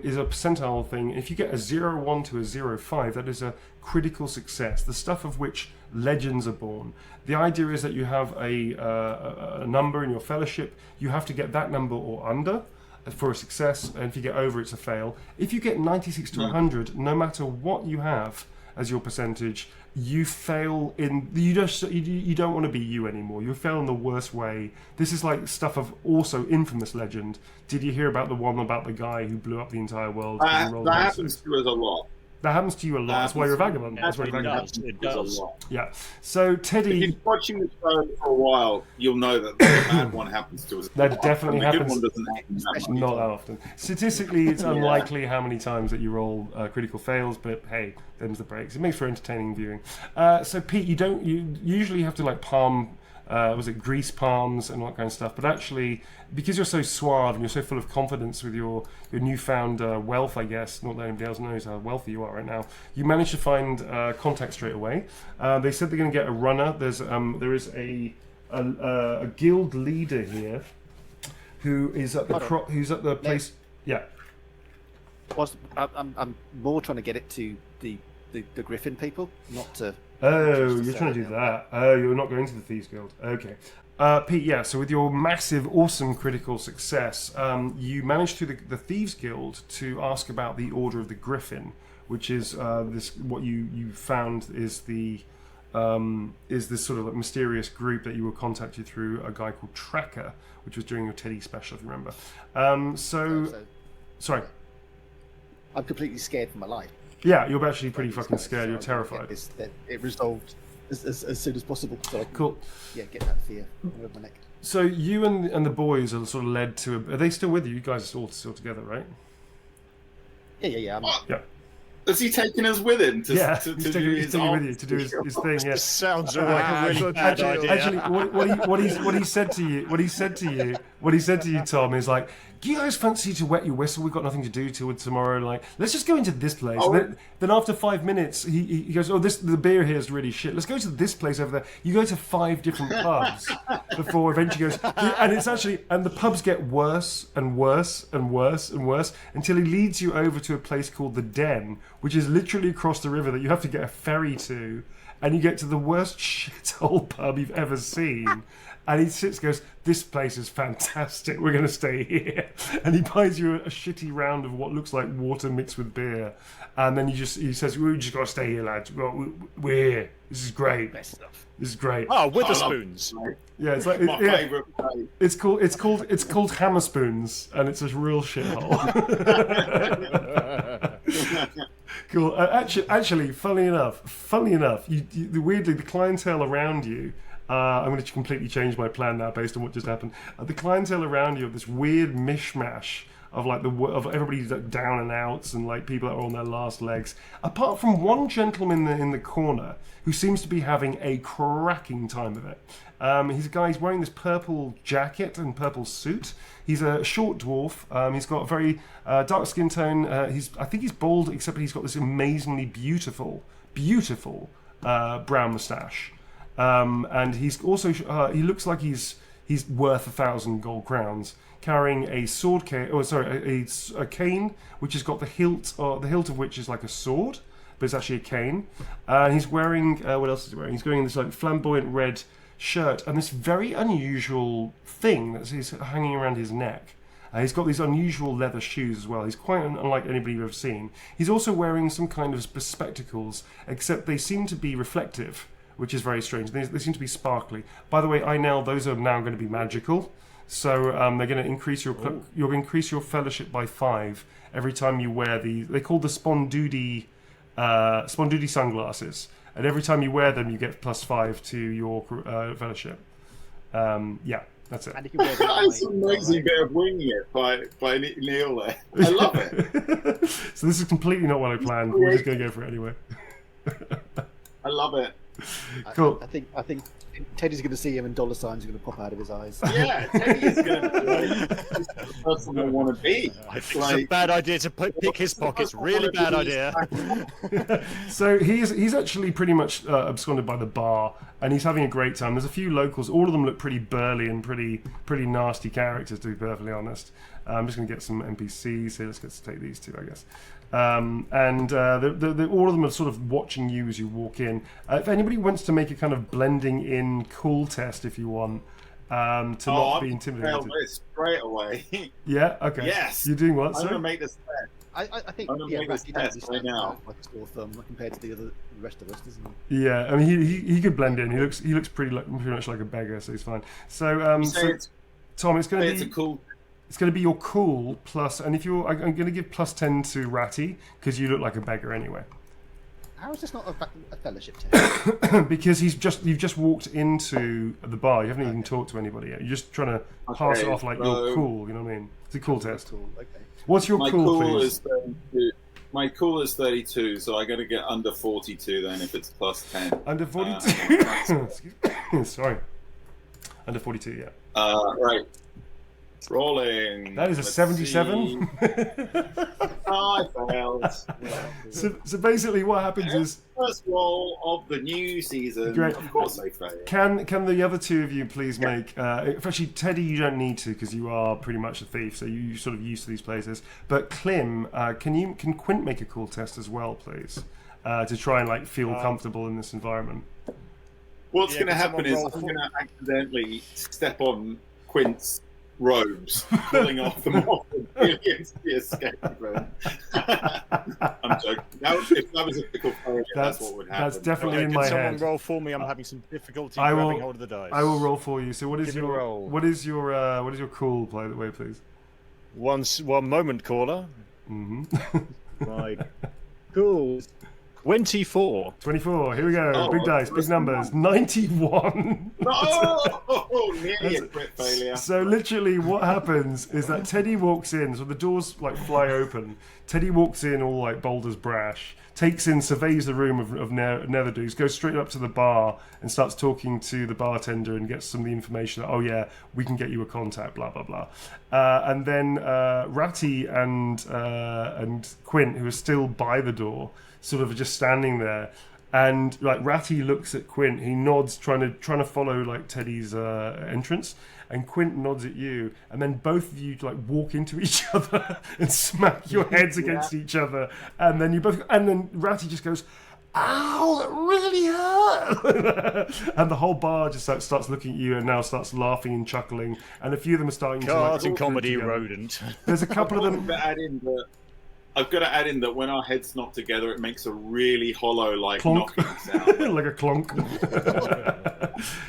is a percentile thing. If you get a 0-1 to a 0-5, that is a critical success, the stuff of which legends are born. The idea is that you have a number in your fellowship, you have to get that number or under for a success, and if you get over, it's a fail. If you get 96 to 100, no matter what you have as your percentage, you fail in. You don't want to be you anymore. You fail in the worst way. This is like stuff of also infamous legend. Did you hear about the one about the guy who blew up the entire world? That happens to us a lot. That happens to you a lot. That's why you're a vagabond. That's why you're a vagabond. It does. Yeah. So Teddy, if you've been watching the show for a while, you'll know that the bad one happens to us. That definitely the happens. good one doesn't happen that much. Not that often. Statistically, it's unlikely how many times that you roll critical fails, but hey, them's the breaks. It makes for entertaining viewing. So Pete, you usually have to like palm. Grease palms and all that kind of stuff, but actually, because you're so suave and you're so full of confidence with your newfound wealth, I guess, not that anybody else knows how wealthy you are right now, you manage to find contact straight away. They said they're going to get a runner. There is a guild leader here who is at the place. Yeah. I'm more trying to get it to the Griffin people, not to. Oh, you're trying to do that. Oh, you're not going to the Thieves Guild. Okay. Pete, yeah, so with your massive, awesome critical success, you managed through the Thieves Guild to ask about the Order of the Griffin, which is what you found is this sort of like mysterious group that you were contacted through a guy called Tracker, which was during your Teddy special, if you remember. Sorry. I'm completely scared for my life. Yeah, you're actually pretty fucking scared. You're terrified. It resolved as soon as possible. So I can, cool. Yeah, get that fear over my neck. So you and the boys are sort of led to. Are they still with you? You guys are all still together, right? Yeah. Yeah. Has he taken us with him to he's taking with you to do his thing? Yeah. This sounds like a really bad idea. Actually, what he said to you, Tom, is like, do you guys fancy to wet your whistle? We've got nothing to do till tomorrow. Like, let's just go into this place. Oh. And then after 5 minutes, he goes, oh, the beer here is really shit. Let's go to this place over there. You go to 5 different pubs before eventually goes, and it's actually, and the pubs get worse and worse and worse and worse until he leads you over to a place called the Den, which is literally across the river that you have to get a ferry to, and you get to the worst shithole pub you've ever seen. And he sits and goes, this place is fantastic, we're going to stay here. And he buys you a shitty round of what looks like water mixed with beer. And then he says, we just got to stay here, lads. We're here. This is great. This is great. Oh, Witherspoons. Yeah, it's like My favourite place. it's called Hammerspoons, and it's a real shithole. Cool. Actually, funnily enough, weirdly, the clientele around you. I'm going to completely change my plan now based on what just happened. The clientele around you of this weird mishmash of like of everybody's like down and outs and like people that are on their last legs. Apart from one gentleman in the corner who seems to be having a cracking time of it. He's a guy. He's wearing this purple jacket and purple suit. He's a short dwarf. He's got a very dark skin tone. I think he's bald, except he's got this amazingly beautiful brown moustache. And he's also he looks like he's worth 1,000 gold crowns, carrying a sword cane. Oh, sorry, a cane which has got the hilt of which is like a sword, but it's actually a cane. He's wearing what else is he wearing? He's wearing this like flamboyant red shirt and this very unusual thing that's hanging around his neck. He's got these unusual leather shoes as well. He's quite unlike anybody you've ever seen. He's also wearing some kind of spectacles, except they seem to be reflective, which is very strange. They seem to be sparkly. By the way, those are now going to be magical. So they're going to increase you're going to increase your fellowship by 5 every time you wear they're called the Spondudi sunglasses. And every time you wear them, you get +5 to your fellowship. Yeah, that's it. And you can wear them That's an amazing bit of winging it by Neil there. I love it. So this is completely not what I planned. We're just going to go for it anyway. I love it. Cool. I think Teddy's going to see him and dollar signs are going to pop out of his eyes. Yeah, Teddy is going to be the person I want to be. I think it's a bad idea to pick his pockets. Really bad idea. So he's actually pretty much absconded by the bar, and he's having a great time. There's a few locals. All of them look pretty burly and pretty nasty characters, to be perfectly honest. I'm just going to get some NPCs here. Let's take these two, I guess. All of them are sort of watching you as you walk in. If anybody wants to make a kind of blending in cool test, if you want, to not be intimidated. Straight away. Yeah. Okay. Yes. You're doing what? I'm Sorry? going to make this test. I think I'm gonna make this test right now. like a sore thumb compared to the rest of us, doesn't he? Yeah. I mean, he could blend in. He looks pretty much like a beggar, so he's fine. So Tom, it's going to be a cool. It's going to be your cool plus, and I'm going to give +10 to Ratty because you look like a beggar anyway. How is this not a fellowship test? Because you've just walked into the bar. You haven't even talked to anybody yet. You're just trying to pass it off like you're cool. You know what I mean? It's a cool test. Cool. Okay. What's your cool, please? Is 32. My cool is 32, so I got to get under 42 then if it's +10. Under 42. Sorry. Under 42. Yeah. Right. Rolling. That is a 77. I failed. So basically, what happens is First roll of the new season. Great. Of course, I failed. Can the other two of you please make? Actually, Teddy, you don't need to because you are pretty much a thief, so you're sort of used to these places. But Klim, can Quint make a cool test as well, please, to try and like feel comfortable in this environment? What's going to happen is I'm going to accidentally step on Quint's robes, pulling off them off and into the escape room. I'm joking. If that was a difficult failure, that's what would happen. That's definitely in Can my someone head. roll for me? I'm having some difficulty I will- grabbing hold of the dice. I will roll for you. So what is Give it a your roll. what is your cool, by the way, please? One moment, caller. Mm-hmm. My cool 24. 24. Here we go. Oh, Big dice, big numbers. 91. Oh, nearly a crit failure. So literally what happens is that Teddy walks in, so the doors like fly open. Teddy walks in all like bold as brash, takes in, surveys the room of nether dudes, goes straight up to the bar and starts talking to the bartender and gets some of the information that, oh yeah, we can get you a contact, blah, blah, blah. And then Ratty and Quint, who are still by the door, sort of just standing there. And like Ratty looks at Quint, he nods, trying to follow like Teddy's entrance, and Quint nods at you, and then both of you like walk into each other and smack your heads against each other, and then Ratty just goes, "Ow, that really hurt!" And the whole bar just like starts looking at you and now starts laughing and chuckling, and a few of them are starting Cards to and like, comedy together. rodent. There's a couple of them. I've got to add in that when our heads knock together, it makes a really hollow, like, Clonk. knocking sound. Like a clonk.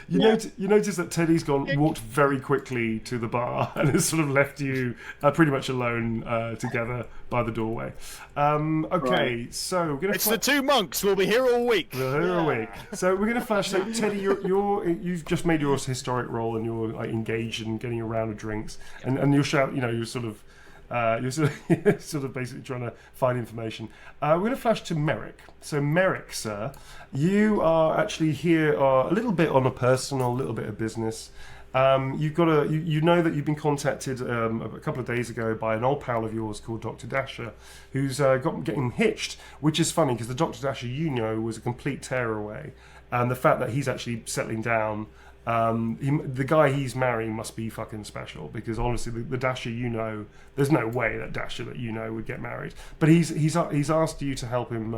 You notice that Teddy's walked very quickly to the bar and has sort of left you pretty much alone together by the doorway. Okay, so we're gonna. It's the two monks. We'll be here all week. We're here a week. So we're gonna flash. So Teddy, you've just made your historic roll and you're like, engaged in getting a round of drinks, and you'll shout. You're sort of. You're sort of basically trying to find information. We're going to flash to Merrick. So Merrick, sir, you are actually here a little bit on a personal, a little bit of business. You've got you know that you've been contacted a couple of days ago by an old pal of yours called Dr. Dasher, who's getting hitched, which is funny because the Dr. Dasher you know was a complete tearaway, and the fact that he's actually settling down. The guy he's marrying must be fucking special because honestly, the Dasher you know, there's no way that Dasher that you know would get married. But he's asked you to help him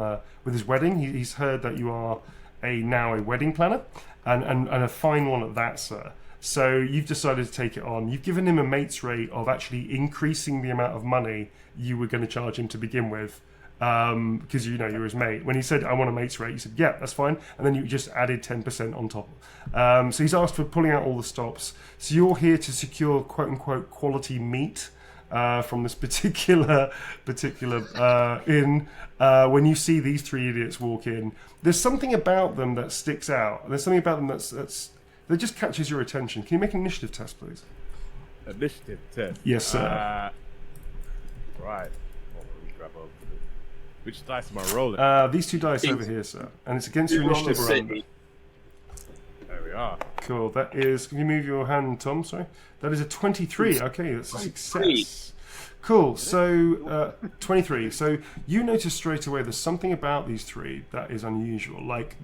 with his wedding. He's heard that you are now a wedding planner and a fine one at that, sir. So you've decided to take it on. You've given him a mate's rate of actually increasing the amount of money you were going to charge him to begin with. Because you know you're his mate. When he said I want a mate's rate, you said yeah, that's fine, and then you just added 10% on top. So he's asked for pulling out all the stops. So you're here to secure quote unquote quality meat from this particular inn. When you see these three idiots walk in, there's something about them that sticks out. There's something about them that just catches your attention. Can you make an initiative test, please? Initiative test. Yes, sir. Right. Grab over. Which dice am I rolling? These two dice over here, sir, and it's against your initiative round. There we are. Cool. That is. Can you move your hand, Tom? Sorry. That is a 23. Okay, that's a success. Cool. So 23. So you notice straight away there's something about these three that is unusual. Like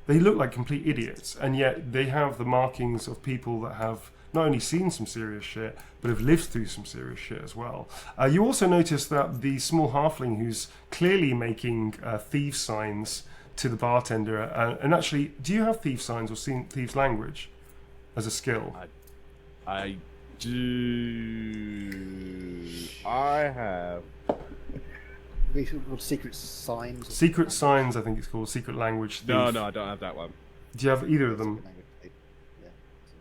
they look like complete idiots, and yet they have the markings of people that have not only seen some serious shit, but have lived through some serious shit as well. You also notice that the small halfling who's clearly making thieves' signs to the bartender, and actually, do you have thieves' signs or thieves' language as a skill? I do. I have. These are called secret signs. Secret signs, I think it's called. Secret language. Thief. No, I don't have that one. Do you have either of them?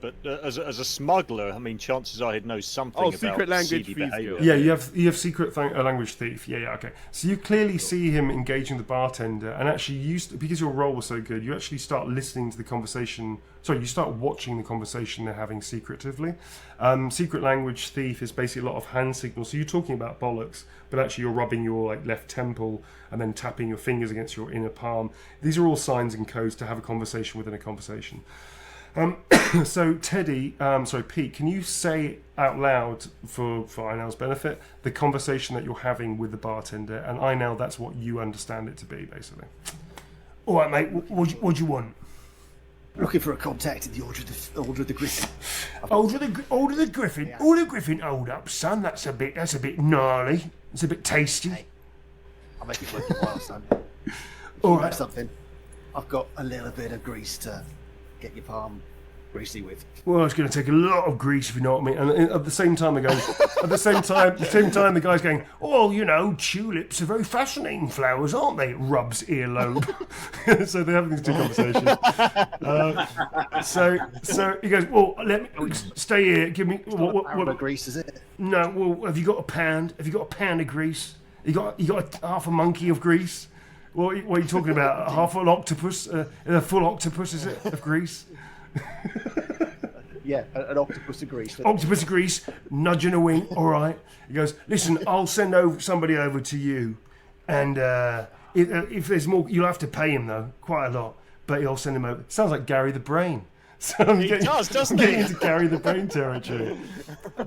But as a smuggler, I mean, chances are he'd know something about secret language seedy thief behaviour. skill. Yeah, you have secret language thief. Yeah, okay. So you clearly see him engaging the bartender, and actually because your role was so good, you actually start listening to the conversation. Sorry, you start watching the conversation they're having secretively. Secret language thief is basically a lot of hand signals. So you're talking about bollocks, but actually you're rubbing your left temple and then tapping your fingers against your inner palm. These are all signs and codes to have a conversation within a conversation. So Pete, can you say out loud for Einel's benefit the conversation that you're having with the bartender, and Einel, that's what you understand it to be, basically. All right, mate. What do you want? Looking for a contact in the Order of the Griffin. Order the Griffin. Yeah. Order the Griffin. Hold up, son. That's a bit gnarly. It's a bit tasty. Hey, I'll make it worth your while, son. All You know right. something? I've got a little bit of grease to get your palm greasy with. Well, it's going to take a lot of grease, if you know what I mean. And at the same time, the guy's going, "Oh, you know, tulips are very fascinating flowers, aren't they?" Rubs earlobe. So they're having these two conversations. So he goes, "Well, let me stay here. Give me What of grease is it? No. Well, have you got a pound? Have you got a pound of grease? You got half a monkey of grease?" What are you talking about? A half an octopus? A full octopus, is it, of grease? Yeah, an octopus of grease. Octopus of grease, nudging a wink, all right. He goes, listen, I'll send somebody over to you, and if there's more, you'll have to pay him, though, quite a lot, but he'll send him over. Sounds like Gary the Brain. So I'm getting into Gary the Brain territory.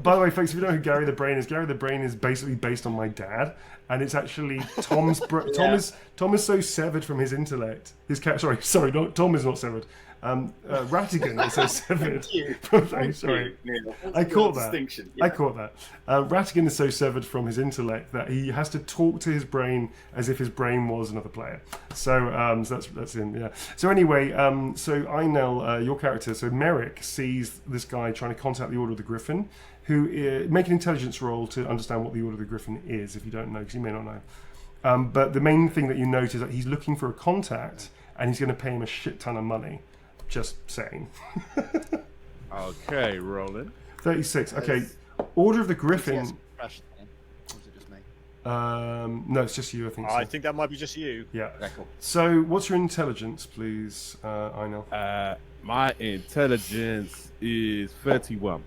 By the way, folks, if you don't know who Gary the Brain is basically based on my dad, and it's actually Tom's. Tom is so severed from his intellect. Tom is not severed. Rattigan is so severed. Sorry, I caught that. I caught that. Rattigan is so severed from his intellect that he has to talk to his brain as if his brain was another player. So, so that's him. Yeah. So anyway, so Einel, your character, so Merrick sees this guy trying to contact the Order of the Griffin, who make an intelligence roll to understand what the Order of the Griffin is, if you don't know, because you may not know. But the main thing that you note is that he's looking for a contact, and he's going to pay him a shit ton of money. Just saying. Okay, rolling. 36. Okay, Order of the Griffin. Or is it just me? No, it's just you, I think. So. I think that might be just you. Yeah. Okay, cool. So, what's your intelligence, please, Einel? My intelligence is 31.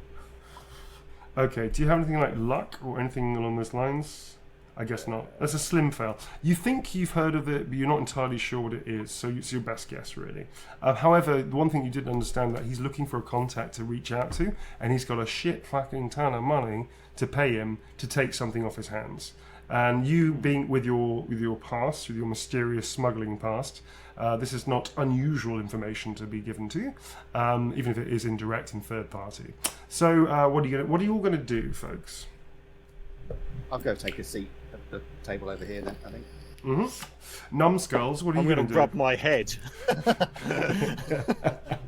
Okay, do you have anything like luck or anything along those lines? I guess not. That's a slim fail. You think you've heard of it, but you're not entirely sure what it is, so it's your best guess, really. However, the one thing you didn't understand that he's looking for a contact to reach out to, and he's got a shit fucking ton of money to pay him to take something off his hands. And you being with your past, with your mysterious smuggling past, this is not unusual information to be given to you, even if it is indirect and third party. So, what are you all going to do, folks? I'll go take a seat at the table over here then, I think. Mm-hmm. Numbskulls, what are you going to do? Rub my head.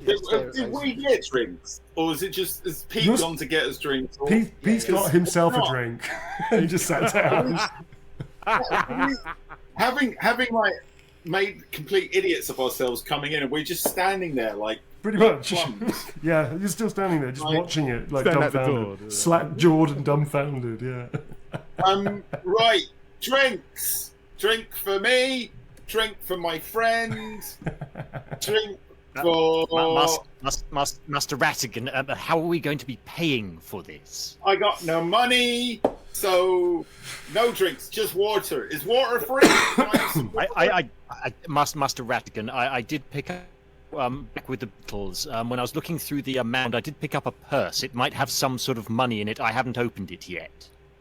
Did we get drinks? Or is it just, has Pete gone to get us drinks? Pete's got himself a drink. He just sat down. having like made complete idiots of ourselves coming in, and we're just standing there like pretty much. plums. Yeah, you're still standing there, just Like, watching it, like stand at the dumbfounded, door, slack-jawed and dumbfounded. Yeah. Right, drinks. Drink for me. Drink for my friend. Drink for. Master Rattigan, how are we going to be paying for this? I got no money, so no drinks, just water. Is water free? Master Rattigan, I did pick up back with the Beatles. When I was looking through the mound, I did pick up a purse. It might have some sort of money in it. I haven't opened it yet.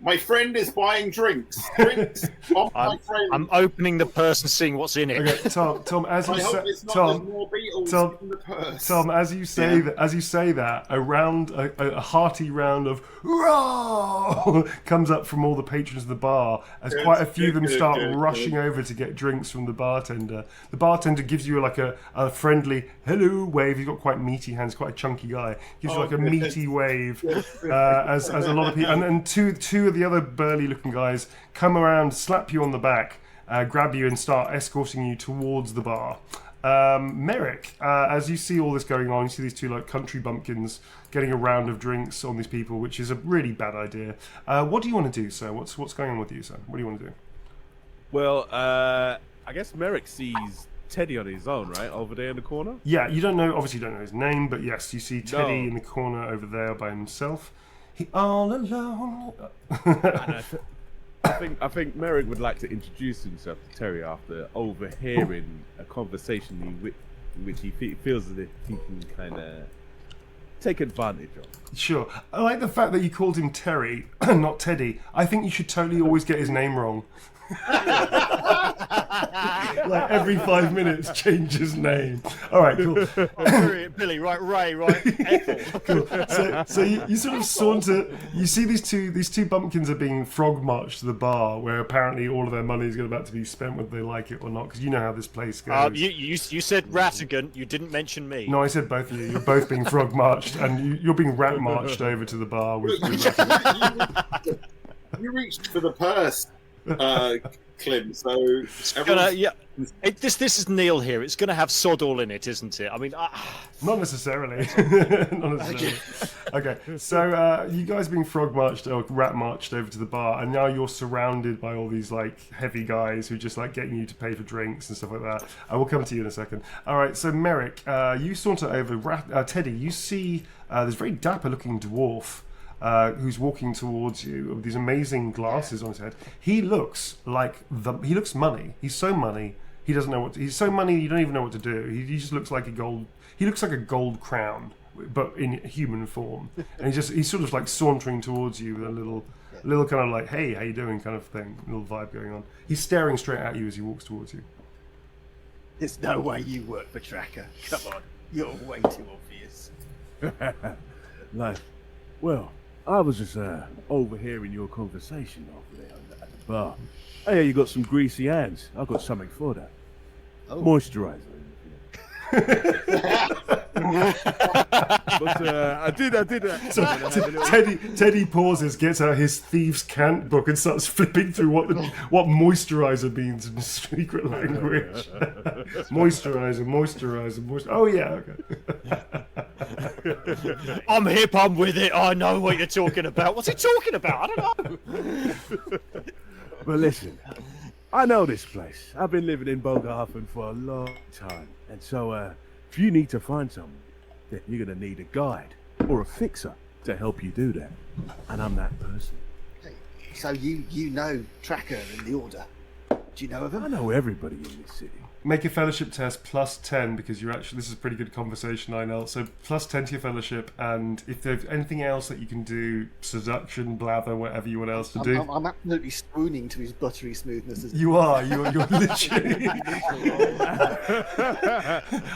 My friend is buying drinks. Drinks off my friend. I'm opening the purse and seeing what's in it. Okay, Tom, as you I hope say, it's not there's more Beatles in the purse. Tom, as you say that, a hearty round of "Hurrah!" comes up from all the patrons of the bar as quite a few of them start rushing over to get drinks from the bartender. The bartender gives you like a friendly hello wave. He's got quite meaty hands, quite a chunky guy. Gives you like a meaty wave as a lot of people, and two of the other burly-looking guys come around, slap you on the back, grab you, and start escorting you towards the bar. Merrick, as you see all this going on, you see these two like country bumpkins getting a round of drinks on these people, which is a really bad idea. What do you want to do, sir? What's going on with you, sir? What do you want to do? Well, I guess Merrick sees Teddy on his own, right? Over there in the corner? Yeah, obviously you don't know his name, but yes, you see Teddy in the corner over there by himself. He all alone. I think Merrick would like to introduce himself to Terry after overhearing a conversation in which he feels as if he can kind of take advantage of. Sure. I like the fact that you called him Terry, not Teddy. I think you should totally always get his name wrong. Like every 5 minutes, change his name. All right, cool. Billy, right, Ray, right, Ethel. Cool. So you sort of saunter. You see these two bumpkins are being frog marched to the bar, where apparently all of their money is about to be spent whether they like it or not, because you know how this place goes. You said Rattigan. You didn't mention me. No, I said both of you. You're both being frog marched, and you're being rat marched over to the bar with. You reached for the purse, Klim. So this is Neil here. It's gonna have sod all in it, isn't it? I mean, not necessarily. Not necessarily. Okay, so you guys being frog marched or rat marched over to the bar, and now you're surrounded by all these like heavy guys who just like getting you to pay for drinks and stuff like that. I will come to you in a second. All right, so Merrick, you saunter over. Teddy, you see this very dapper looking dwarf. Who's walking towards you with these amazing glasses on his head. He looks like he looks money. He's so money. He doesn't know he's so money. You don't even know what to do. He just looks like a gold. He looks like a gold crown, but in human form. And he's sort of like sauntering towards you with a little kind of like, hey, how you doing kind of thing, little vibe going on. He's staring straight at you as he walks towards you. There's no way you work for Tracker. Come on, you're way too obvious. Well, I was just overhearing your conversation over there at the bar. Hey, you got some greasy hands. I've got something for that. Oh. Moisturizer. But I did. So Teddy pauses, gets out his thieves' cant book, and starts flipping through what moisturizer means in secret language. moisturizer. Oh yeah, okay. I'm hip. I'm with it. I know what you're talking about. What's he talking about? I don't know. But listen, I know this place. I've been living in Bogenhofen for a long time, and so if you need to find someone, then you're gonna need a guide or a fixer to help you do that, and I'm that person. Hey, so you know Tracker and the Order? Do you know of him? I know everybody in this city. Make a fellowship test plus 10 because you're actually. This is a pretty good conversation, I know. So plus 10 to your fellowship, and if there's anything else that you can do, seduction, blather, whatever you want else to do. I'm absolutely swooning to his buttery smoothness. You are. You're literally.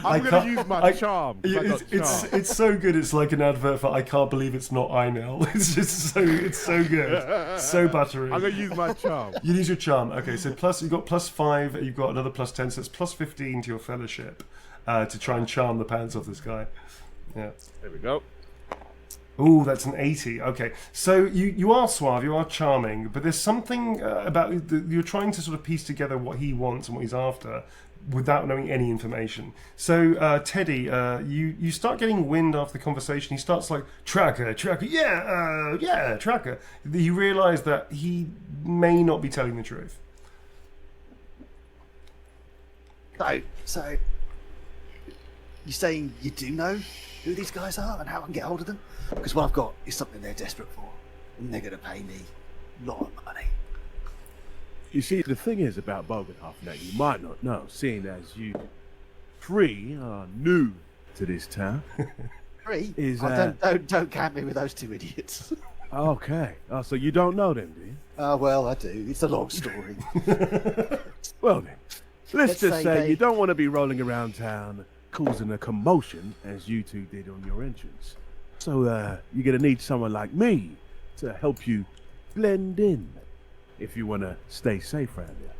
I'm going to use my charm. It's so good. It's like an advert for I can't believe it's not I know. It's just it's so good, so buttery. I'm going to use my charm. You use your charm. Okay, so you've got plus 5. You've got another plus 10. So it's plus 15 to your fellowship to try and charm the pants off this guy. Yeah. There we go. Ooh, that's an 80. Okay, so you are suave, you are charming, but there's something about you're trying to sort of piece together what he wants and what he's after without knowing any information. So Teddy, you start getting wind after the conversation. He starts like Tracker, yeah, Tracker. You realise that he may not be telling the truth. So you're saying you do know who these guys are and how I can get hold of them? Because what I've got is something they're desperate for, and they're going to pay me a lot of money. You see, the thing is about Bogenhofen that you might not know, seeing as you three are new to this town. Three? Is, don't count me with those two idiots. Okay. Oh, so you don't know them, do you? Well, I do. It's a long story. Well then, let's just say they... you don't want to be rolling around town causing a commotion as you two did on your entrance. So you're going to need someone like me to help you blend in if you want to stay safe around here.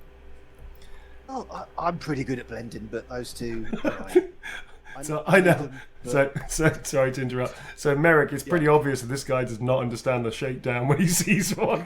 Oh, I'm pretty good at blending, but those two... I know. So sorry to interrupt. So Merrick, it's pretty obvious that this guy does not understand the shakedown when he sees one.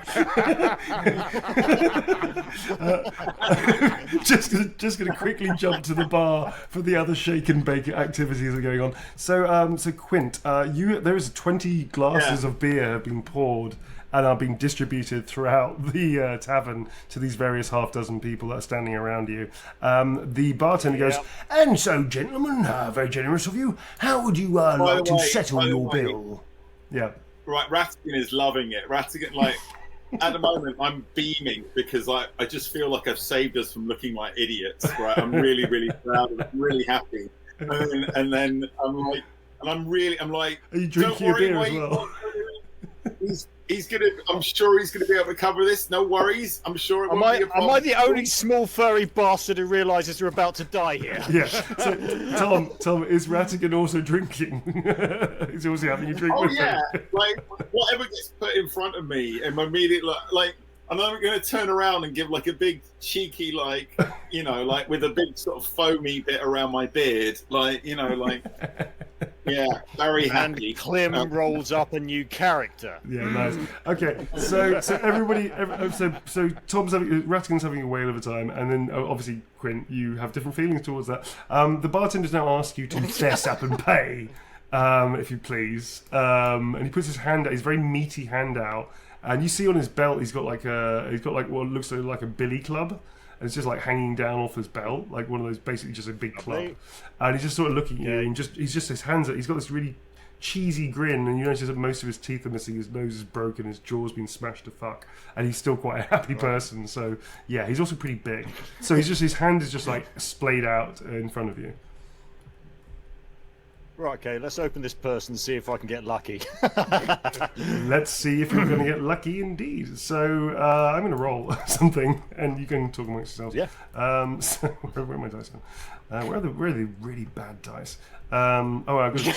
Just gonna quickly jump to the bar for the other shake and bake activities that are going on. So Quint, there is 20 glasses of beer have been poured and are being distributed throughout the tavern to these various half-dozen people that are standing around you. The bartender goes, and so, gentlemen, very generous of you, how would you like to settle your bill? Yeah. Right, Rattigan is loving it. Rattigan, like, at the moment, I'm beaming because I just feel like I've saved us from looking like idiots, right? I'm really, really proud of it. I'm really happy. And then I'm like, are you drinking your beer as well? I'm sure he's gonna be able to cover this. No worries. I'm sure it won't be a problem. Am I the only small furry bastard who realises you're about to die here? Yeah. So Tom, is Rattigan also drinking? He's also having a drink. Oh yeah. Like whatever gets put in front of me, and immediately like I'm not going to turn around and give like a big cheeky like like with a big sort of foamy bit around my beard, like like. Yeah, very And happy. Clem rolls up a new character. Yeah, nice. Okay, so everybody, so Tom's Ratigan's having a whale of a time, and then obviously Quint, you have different feelings towards that. The bartenders now ask you to fess up and pay, if you please. And he puts his hand out, his very meaty hand out, and you see on his belt he's got like what looks like a billy club. And it's just like hanging down off his belt, like one of those, basically just a big club. And he's just sort of looking at you, and his hands. He's got this really cheesy grin, and you notice that most of his teeth are missing, his nose is broken, his jaw's been smashed to fuck, and he's still quite a happy person. So yeah, he's also pretty big. So his hand is just like splayed out in front of you. Right, okay, let's open this purse and see if I can get lucky. Let's see if you're going to get lucky indeed. So I'm going to roll something, and you can talk amongst yourselves. Yeah. So where are my dice now? Where are the really bad dice? I've got to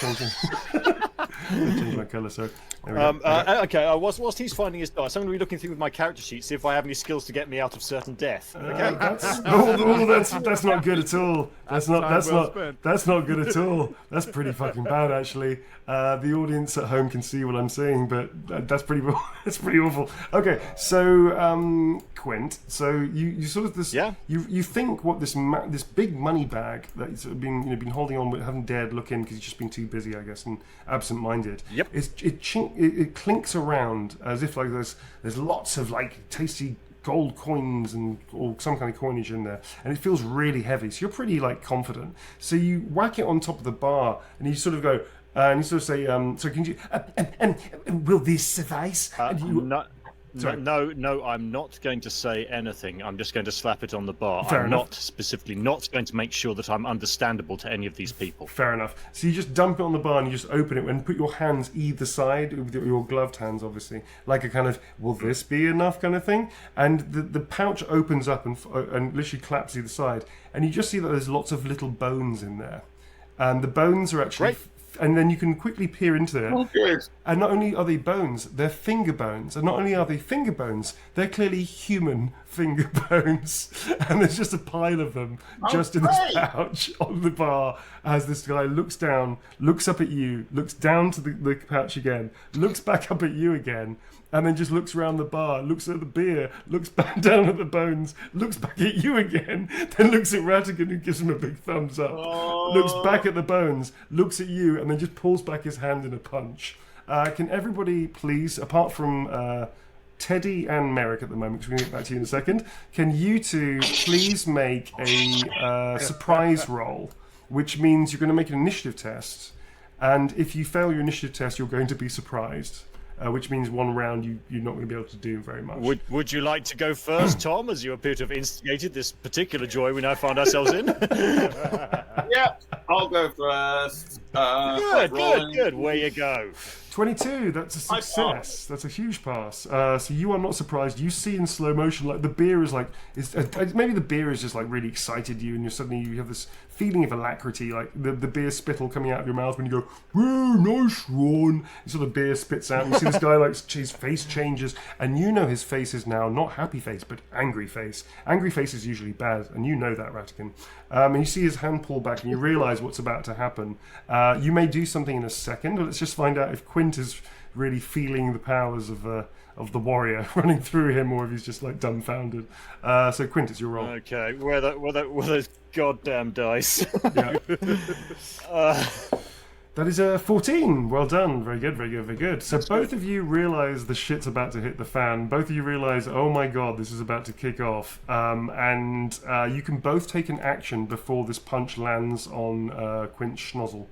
change my colour. So there we go. Okay. Whilst he's finding his dice, I'm going to be looking through with my character sheet, see if I have any skills to get me out of certain death. Okay. That's not good at all. That's not good at all. That's pretty fucking bad, actually. The audience at home can see what I'm saying, but that's pretty awful. Okay, so Quint, so you sort of this. Yeah. You think what this big money bag that he's been holding on but haven't dared look in because he's just been too busy, I guess, and absent-minded. Yep. It clinks around as if like there's lots of like tasty gold coins or some kind of coinage in there, and it feels really heavy. So you're pretty like confident. So you whack it on top of the bar, and you sort of go, and you sort of say, "So can you? Will this suffice?" No, I'm not going to say anything. I'm just going to slap it on the bar. Fair I'm enough. not specifically not going to make sure that I'm understandable to any of these people. Fair enough. So you just dump it on the bar and you just open it and put your hands either side, with your gloved hands, obviously, like a kind of, will this be enough kind of thing? And the pouch opens up and literally claps either side, and you just see that there's lots of little bones in there. And the bones are actually... Great. And then you can quickly peer into there. Oh, good. And not only are they bones, they're finger bones. And not only are they finger bones, they're clearly human finger bones. And there's just a pile of them just in this pouch on the bar as this guy looks down, looks up at you, looks down to the pouch again, looks back up at you again, and then just looks around the bar, looks at the beer, looks back down at the bones, looks back at you again, then looks at Ratigan, who gives him a big thumbs up, looks back at the bones, looks at you, and then just pulls back his hand in a punch. Can everybody please, apart from Teddy and Merrick at the moment, because we're going to get back to you in a second, can you two please make a surprise roll, which means you're going to make an initiative test, and if you fail your initiative test, you're going to be surprised. Which means one round you're not going to be able to do very much. Would you like to go first, Tom, as you appear to have instigated this particular joy we now find ourselves in? Yeah, I'll go first. Good. Where you go? 22, that's a success. That's a huge pass. So you are not surprised. You see in slow motion, like the beer is like, maybe the beer is just like really excited you, and you have this feeling of alacrity, like the beer spittle coming out of your mouth when you go, "Whoa, nice one." And so the beer spits out, and you see this guy, like, his face changes, and you know his face is now not happy face, but angry face. Angry face is usually bad, and you know that, Ratigan. And you see his hand pull back, and you realise what's about to happen. You may do something in a second, but let's just find out if Quint is really feeling the powers of the warrior running through him, or if he's just like dumbfounded. So Quint, it's your roll. Okay, where those goddamn dice? Yeah. That is a 14. Well done. Very good, very good, very good. So both of you realise the shit's about to hit the fan. Both of you realise, oh my god, this is about to kick off. And you can both take an action before this punch lands on Quint's schnozzle.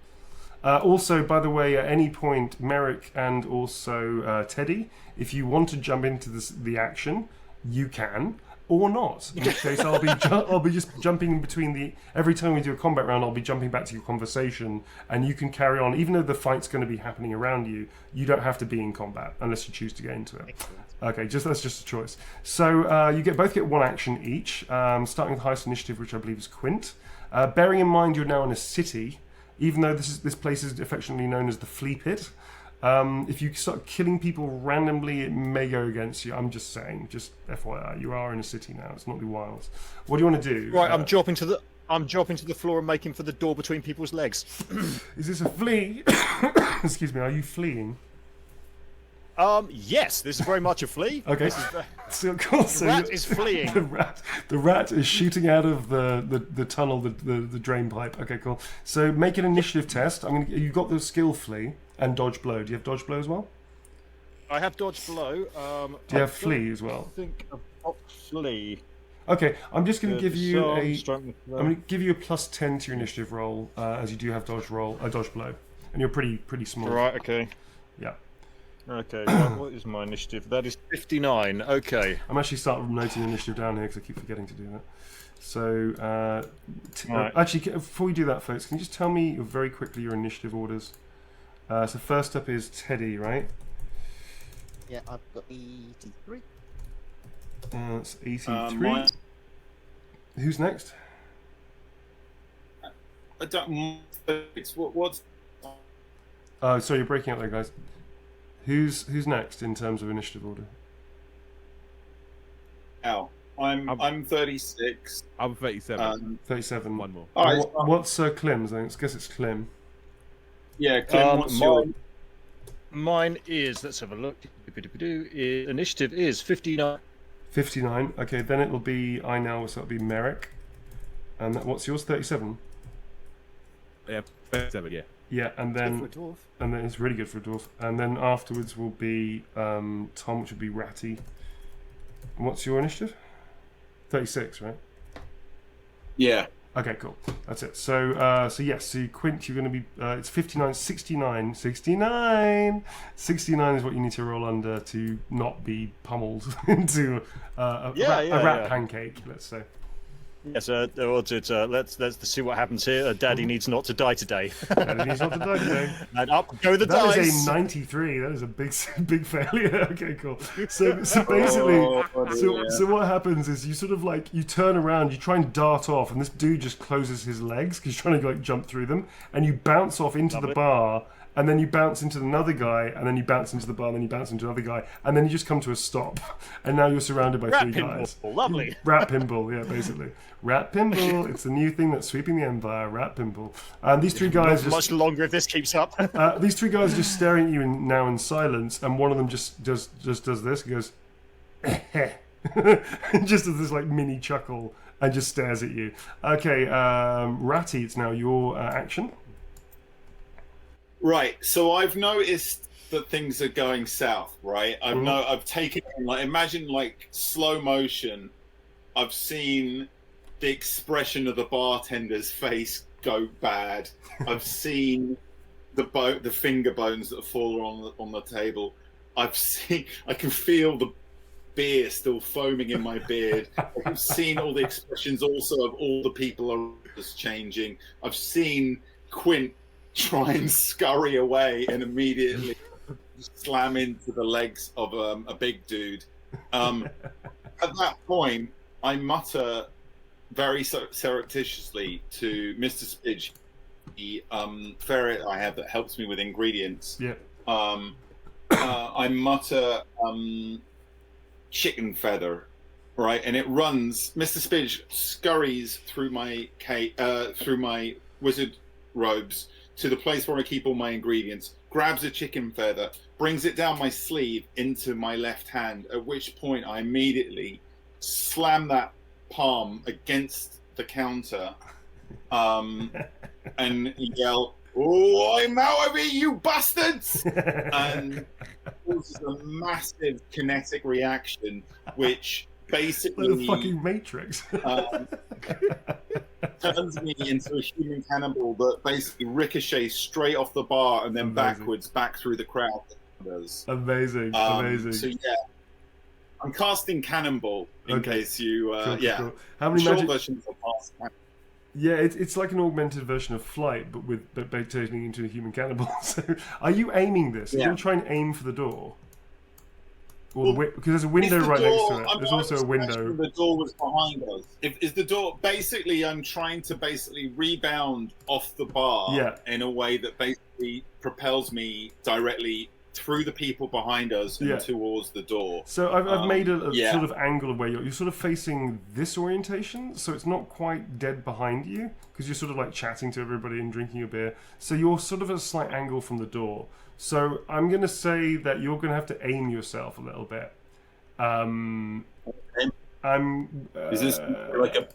Also, by the way, at any point, Merrick and also Teddy, if you want to jump into the action, you can, or not. In which case, I'll be just jumping in between every time we do a combat round, I'll be jumping back to your conversation, and you can carry on. Even though the fight's going to be happening around you, you don't have to be in combat unless you choose to get into it. Okay, that's just a choice. So you both get one action each, starting with highest initiative, which I believe is Quint. Bearing in mind you're now in a city. Even though this place is affectionately known as the Flea Pit, if you start killing people randomly, it may go against you. I'm just saying, just FYI, you are in a city now. It's not the wilds. What do you want to do? Right, I'm dropping to I'm dropping to the floor and making for the door between people's legs. Is this a flea? Excuse me. Are you fleeing? Yes, this is very much a flea. Okay. This is, So, cool. So the rat is fleeing. The rat is shooting out of the tunnel, the drain pipe. Okay, cool. So make an initiative test. You've got the skill flee and dodge blow. Do you have dodge blow as well? I have dodge blow. Do you have flee as well? I think I've got flee. Okay, I'm just going to give you I'm going to give you a +10 to your initiative roll, as you do have dodge blow, and you're pretty small. Right. Okay. Yeah. Okay. What is my initiative? That is 59. Okay. I'm actually starting noting initiative down here because I keep forgetting to do that. So, Right. actually, before we do that, folks, can you just tell me very quickly your initiative orders? So first up is Teddy, right? Yeah, I've got 83. It's 83. Mine- Who's next? I don't. What's Oh, sorry, you're breaking up there, guys. Who's next in terms of initiative order? Al? I'm 36. I'm 37. 37. One more. All right. What's Clem's? I guess it's Clem. Yeah, Clem, what's your... Mine is. Let's have a look. Initiative is 59. 59. Okay, then it'll be I now, so it'll be Merrick. And what's yours? 37. Yeah, 37. Yeah. Yeah, and then it's really good for a dwarf. And then afterwards will be Tom, which will be Ratty. And what's your initiative? 36, right? Yeah. Okay, cool. That's it. So yes, so Quint, you're going to be, it's 59, 69 is what you need to roll under to not be pummeled into a rat pancake, let's say. Yes, let's see what happens here. Daddy needs not to die today. Daddy needs not to die today. And up go the dice. That is a 93. That is a big failure. Okay, cool. So basically, so what happens is you sort of like you turn around, you try and dart off, and this dude just closes his legs because he's trying to like jump through them, and you bounce off into the bar. And then you bounce into another guy, and then you bounce into the bar, and then you bounce into another guy, and then you just come to a stop. And now you're surrounded by three guys. Lovely. Rat pinball, yeah, basically. Rat pinball. It's the new thing that's sweeping the empire. Rat pinball. And these three guys Not much longer if this keeps up. these three guys are just staring at you now in silence, and one of them just does this. He goes, just does this like mini chuckle and just stares at you. Okay, Ratty, it's now your action. Right, so I've noticed that things are going south, right? I've taken like imagine like slow motion. I've seen the expression of the bartender's face go bad. I've seen the finger bones that fall on the table. I can feel the beer still foaming in my beard. I've seen all the expressions also of all the people around us changing. I've seen Quint try and scurry away and immediately slam into the legs of a big dude. At that point, I mutter very surreptitiously to Mr. Spidge, the ferret I have that helps me with ingredients. Yeah. I mutter chicken feather, right? And it runs. Mr. Spidge scurries through my wizard robes to the place where I keep all my ingredients, grabs a chicken feather, brings it down my sleeve into my left hand, at which point I immediately slam that palm against the counter and yell, "Oh, I'm out of it, you bastards!" And causes a massive kinetic reaction, which basically... Like the fucking Matrix. turns me into a human cannibal that basically ricochets straight off the bar and then backwards back through the crowd. Amazing. So yeah, I'm casting Cannonball in case you. Cool. How many magic versions of Cannonball? Yeah, it's like an augmented version of Flight, but by turning into a human cannibal. So, are you aiming this? Are you going to try and aim for the door? Because there's a window right next to it. There's also a window. The door was behind us. Is the door basically? I'm trying to rebound off the bar in a way that basically propels me directly through the people behind us and towards the door. So I've made a yeah. sort of angle of where you're sort of facing this orientation, so it's not quite dead behind you, because you're sort of like chatting to everybody and drinking a beer. So you're sort of at a slight angle from the door. So I'm going to say that you're going to have to aim yourself a little bit. Is this like a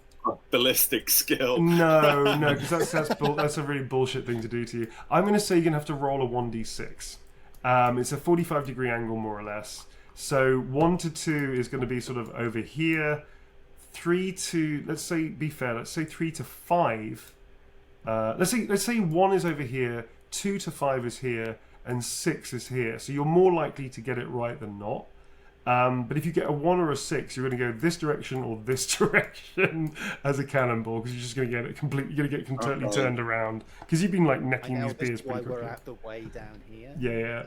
ballistic skill? No, because that's a really bullshit thing to do to you. I'm going to say you're going to have to roll a 1d6. It's a 45-degree angle, more or less. So 1 to 2 is going to be sort of over here. 3 to, let's say, be fair, let's say 3 to 5. Let's say 1 is over here, 2 to 5 is here, and 6 is here. So you're more likely to get it right than not. But if you get a 1 or a 6, you're going to go this direction or this direction as a cannonball, because you're just going to get it completely. You're going to get completely turned around because you've been like necking these beers pretty quickly. We're out the way down here. Yeah.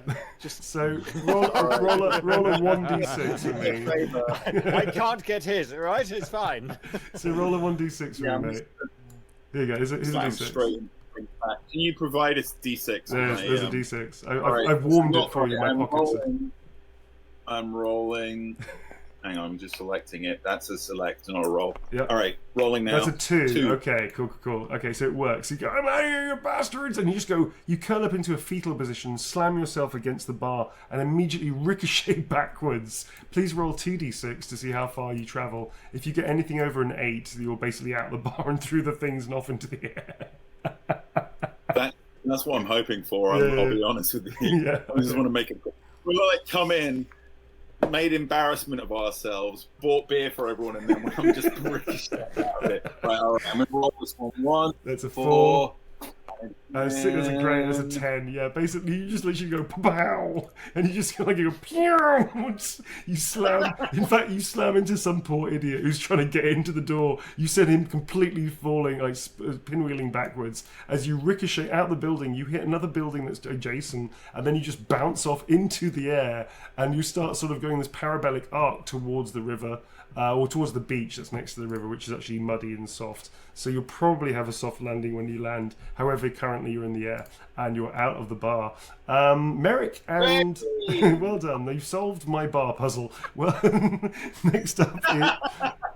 So roll a 1d6 for me. I can't get his, right? It's fine. So roll a 1d6 for me, mate. Here you go. Here's a d6. Can you provide us d6? There's a d6. I've warmed it for you in my pocket. I'm rolling. Hang on, I'm just selecting it. That's a select, not a roll. Yep. All right, rolling now. That's a 2. Okay, cool. Okay, so it works. You go, I'm out of here, you bastards! And you just go, you curl up into a fetal position, slam yourself against the bar, and immediately ricochet backwards. Please roll 2d6 to see how far you travel. If you get anything over an 8, you're basically out of the bar and through the things and off into the air. That's what I'm hoping for. I'll be honest with you. Yeah. I just want to make it. We like come in, made embarrassment of ourselves, bought beer for everyone, and then I'm just ricocheted out of it. Right, all right, I'm gonna roll this one. That's a 4. That's a great. That's a 10. Yeah, basically you just literally go pow, and you just like go pew. You slam. In fact, you slam into some poor idiot who's trying to get into the door. You send him completely falling, like pinwheeling backwards. As you ricochet out the building, you hit another building that's adjacent, and then you just bounce off into the air, and you start sort of going this parabolic arc towards the river. Or towards the beach that's next to the river, which is actually muddy and soft. So you'll probably have a soft landing when you land. However, currently you're in the air and you're out of the bar. Merrick and... well done, you've solved my bar puzzle. Well, next up,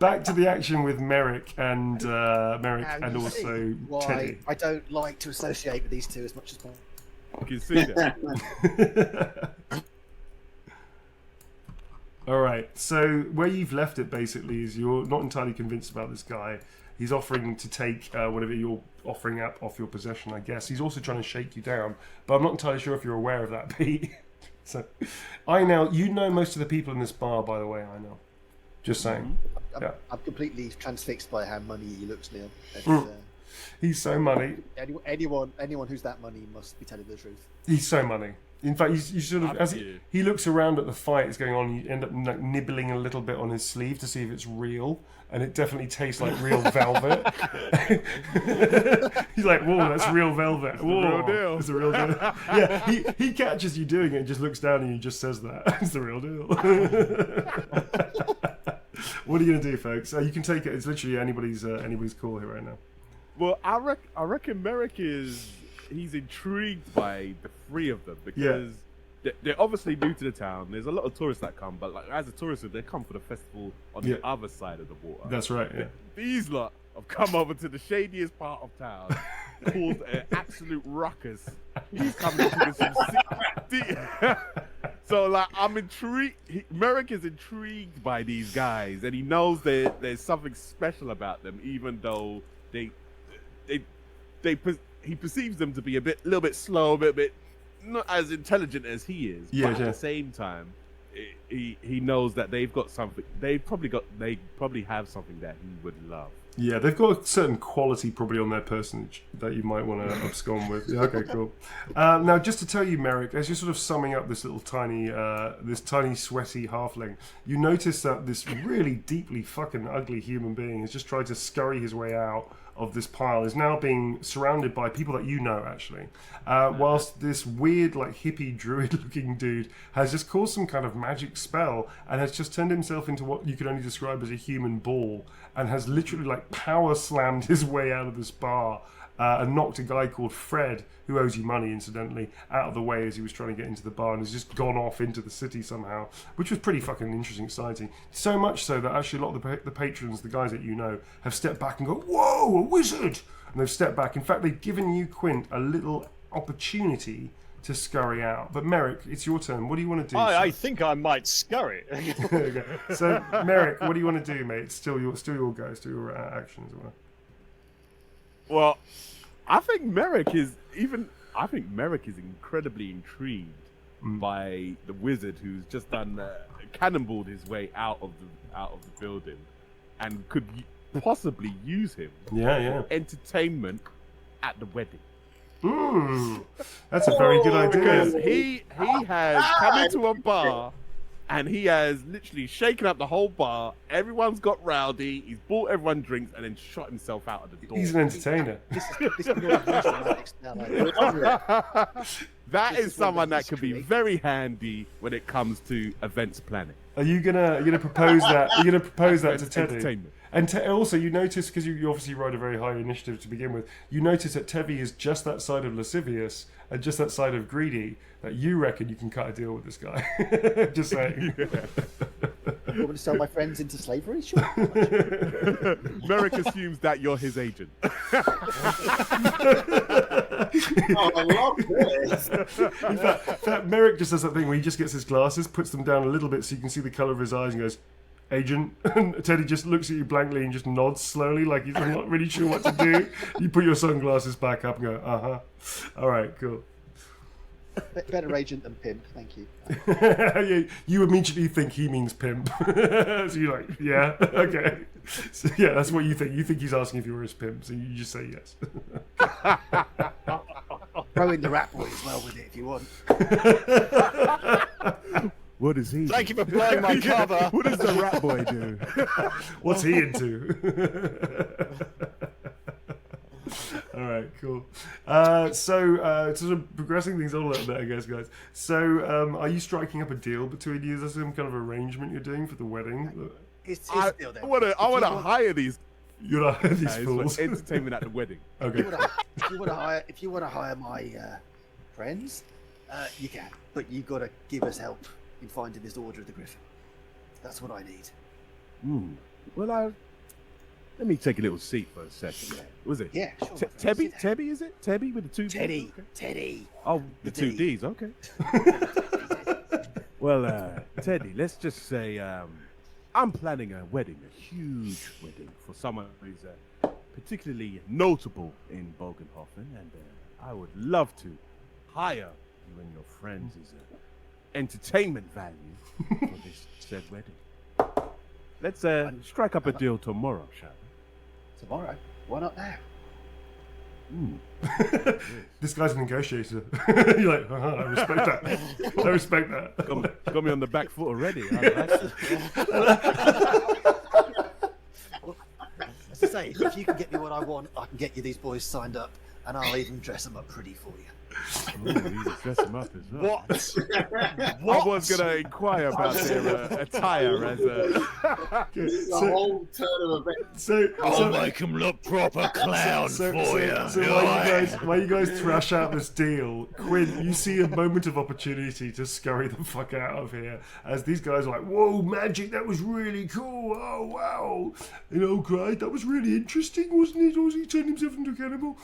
back to the action with Merrick and also Teddy. I don't like to associate with these two as much as possible. You can see that. All right, so where you've left it basically is you're not entirely convinced about this guy. He's offering to take whatever you're offering up off your possession, I guess. He's also trying to shake you down, but I'm not entirely sure if you're aware of that, Pete. So, you know most of the people in this bar, by the way, I know. Just saying. I'm completely transfixed by how money he looks, Neil. He's so money. Anyone who's that money must be telling the truth. He's so money. In fact, you sort of, as he looks around at the fight that's going on, you end up like nibbling a little bit on his sleeve to see if it's real, and it definitely tastes like real velvet. He's like, "Whoa, that's real velvet. Whoa, real deal. It's a real deal." Yeah, he catches you doing it and just looks down and he just says that it's the real deal. What are you gonna do, folks? You can take it. It's literally anybody's call here right now. Well, I reckon Merrick he's intrigued by the three of them because they're obviously new to the town. There's a lot of tourists that come, but like as a tourist, they come for the festival on the other side of the water. That's right. Yeah. These lot have come over to the shadiest part of town, caused an absolute ruckus. He's coming to with some secret. So like I'm intrigued. Merrick is intrigued by these guys, and he knows that there's something special about them, even though he perceives them to be a little bit slow, a bit not as intelligent as he is. But at the same time, he knows that they've got something. They probably have something that he would love. Yeah, they've got a certain quality probably on their personage that you might want to abscond with. Yeah, okay, cool. Now, just to tell you, Merrick, as you're sort of summing up this little tiny sweaty halfling, you notice that this really deeply fucking ugly human being has just tried to scurry his way out of this pile, is now being surrounded by people that you know, actually. Whilst this weird, like, hippie druid-looking dude has just caused some kind of magic spell and has just turned himself into what you could only describe as a human ball and has literally, like, power slammed his way out of this bar. and knocked a guy called Fred, who owes you money, incidentally, out of the way as he was trying to get into the bar, and has just gone off into the city somehow, which was pretty fucking interesting, exciting. So much so that actually a lot of the patrons, the guys that you know, have stepped back and go, "Whoa, a wizard!" And they've stepped back. In fact, they've given you, Quint, a little opportunity to scurry out. But Merrick, it's your turn. What do you want to do? I think I might scurry. Okay. So, Merrick, what do you want to do, mate? It's still your go, still your action as well. Well, I think Merrick is incredibly intrigued by the wizard who's just done cannonballed his way out of the building, and could possibly use him for entertainment at the wedding. That's a very good idea. Because he has come into a bar and he has literally shaken up the whole bar. Everyone's got rowdy. He's bought everyone drinks and then shot himself out of the door. He's an entertainer. That is someone that could be very handy when it comes to events planning. Are you gonna propose that? Are you gonna propose that to Teddy? Entertainment. And also, you notice, because you obviously ride a very high initiative to begin with, you notice that Tevi is just that side of lascivious and just that side of greedy, that you reckon you can cut a deal with this guy. Just saying. You want me to sell my friends into slavery? Sure. Merrick assumes that you're his agent. Oh, I love this. In fact, Merrick just does that thing where he just gets his glasses, puts them down a little bit so you can see the colour of his eyes, and goes, "Agent." And Teddy just looks at you blankly and just nods slowly, like he's not really sure what to do. You put your sunglasses back up and go, "Uh-huh. All right, cool." Better agent than pimp, thank you. You immediately think he means pimp. So you're like, yeah, okay. So yeah, that's what you think. You think he's asking if you were his pimp, so you just say yes. Throw in the rat boy as well with it if you want. What is he? Thank you for blowing my cover. What does the rat boy do? What's he into? All right, cool. So sort of progressing things on a little bit, I guess, guys. So, are you striking up a deal between you? Is there some kind of arrangement you're doing for the wedding? Here's the deal then. I want to hire these You're not these guys fools. for entertainment at the wedding. Okay. If you want to hire my friends, you can, but you got to give us help in finding this Order of the Griffin. That's what I need. Well, let me take a little seat for a second. Was it? Yeah, sure. Tebby, is it? Tebby with the two D's? Teddy. Okay. Teddy. Oh, the two D's, okay. Well, Teddy, let's just say I'm planning a wedding, a huge wedding for someone who's particularly notable in Bogenhofen, and I would love to hire you and your friends as entertainment value for this said wedding. Let's strike up a deal tomorrow, shall we? Tomorrow? Why not now? This guy's a negotiator. You're like, I respect that. I respect that. Got me on the back foot already. As I say, if you can get me what I want, I can get you these boys signed up, and I'll even dress them up pretty for you. You dress them up as well. What? I was going to inquire about their attire as a... The whole turn of events. I'll make him look proper clown for you. So while you guys thrash out this deal, Quinn, you see a moment of opportunity to scurry the fuck out of here as these guys are like, "Whoa, magic, that was really cool. Oh, wow. You know, great, that was really interesting, wasn't it? Was he turned himself into a cannibal?"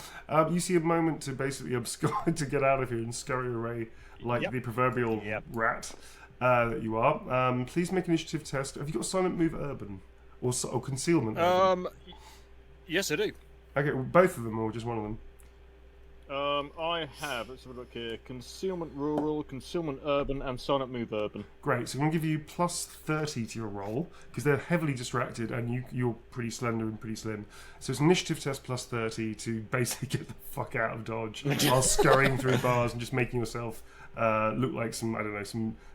You see a moment to basically abscond, to get out of here and scurry away like the proverbial rat that you are. Please make an initiative test. Have you got silent move urban or concealment urban? Yes, I do. Okay, well, both of them or just one of them? I have, let's have a look here, concealment rural, concealment urban, and silent move urban. Great, so I'm going to give you plus 30 to your roll, because they're heavily distracted and you're pretty slender and pretty slim. So it's an initiative test plus 30 to basically get the fuck out of Dodge while scurrying through bars and just making yourself look like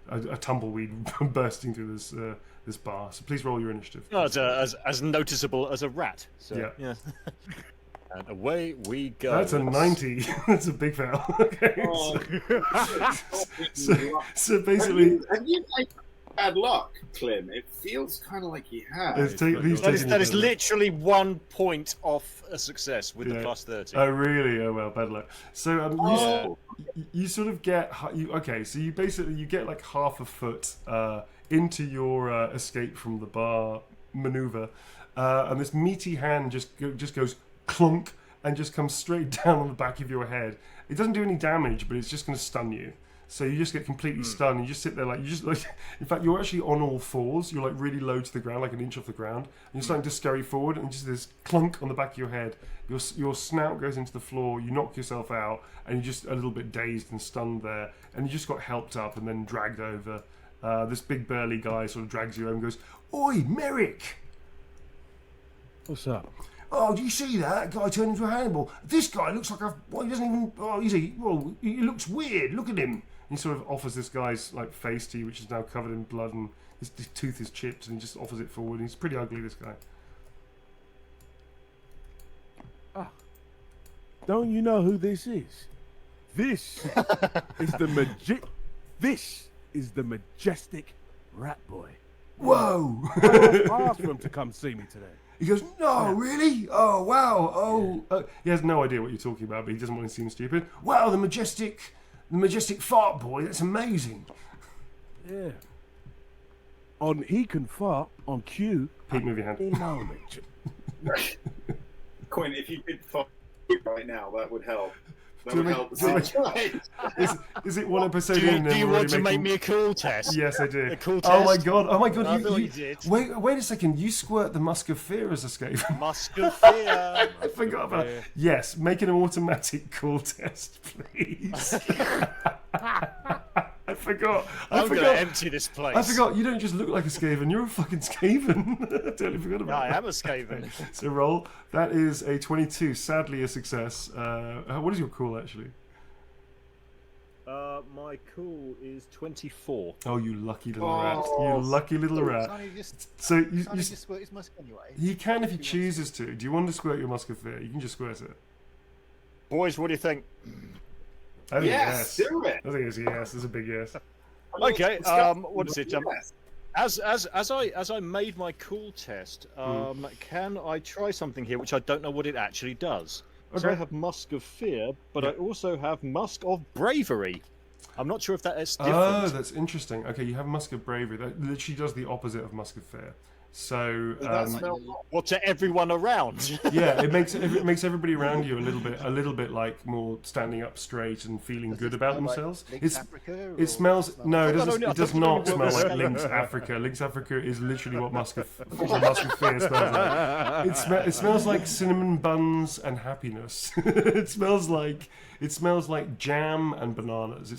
a tumbleweed bursting through this bar. So please roll your initiative. Oh, it's as noticeable as a rat. So, yeah. And away we go. That's a 90. That's a big fail. Okay. So basically, bad luck, Clem. It feels kind of like he has. That is literally 1 point off a success with the plus 30. Oh, really? Oh, well, bad luck. So you sort of get... so you basically you get like half a foot into your escape from the bar maneuver, and this meaty hand just goes clunk and just comes straight down on the back of your head. It doesn't do any damage, but it's just going to stun you. So you just get completely stunned. You just sit there in fact, you're actually on all fours. You're like really low to the ground, like an inch off the ground. And you're starting to scurry forward, and just this clunk on the back of your head. Your snout goes into the floor. You knock yourself out, and you're just a little bit dazed and stunned there. And you just got helped up and then dragged over. This big burly guy sort of drags you over and goes, "Oi, Merrick! What's up? Oh, do you see that guy turned into a Hannibal? This guy looks like he doesn't even. Oh, is he? Well, he looks weird. Look at him." He sort of offers this guy's like face to you, which is now covered in blood, and his tooth is chipped, and he just offers it forward. He's pretty ugly, this guy. Don't you know who this is? This is the majestic rat boy. Whoa! I asked for him to come see me today. He goes, "No, really? Oh, wow! Oh." He has no idea what you're talking about, but he doesn't want to seem stupid. Wow, the majestic fart boy. That's amazing. Yeah. He can fart on cue. Pete, move your hand. In moment. Quinn, if you could talk right now, that would help. That would help. Is it one episode Do in? you want to make me a cool test? Yes, I do. A cool test? Oh my god! I thought you did. Wait a second! You squirt the musk of fear as a Skaven. Musk of fear. I forgot about it. Yes, make an automatic cool test, please. I forgot. I'm going to empty this place. I forgot. You don't just look like a Skaven. You're a fucking Skaven. I totally forgot about that. I am a Skaven. So roll. That is a 22. Sadly, a success. What is your cool, actually? My cool is 24. Oh, you lucky little rat. You lucky little rat. So you just squirt his musk anyway. He can if he chooses to. Do you want to squirt your musk of fear? You can just squirt it. Boys, what do you think? I think yes. Do it. I think it's a yes. It's a big yes. Okay. What is it? As I made my cool test, can I try something here which I don't know what it actually does? Okay. So I have Musk of Fear, but I also have Musk of Bravery. I'm not sure if that is different. Oh, that's interesting. Okay, you have Musk of Bravery. That literally does the opposite of Musk of Fear. So, what to everyone around? Yeah, it makes everybody around you a little bit like more standing up straight and feeling good about themselves. Like It smells no, it doesn't. It does not smell like Lynx Africa. Lynx Africa is literally what Musk of Fear smells like. It smells like cinnamon buns and happiness. It smells like jam and bananas. It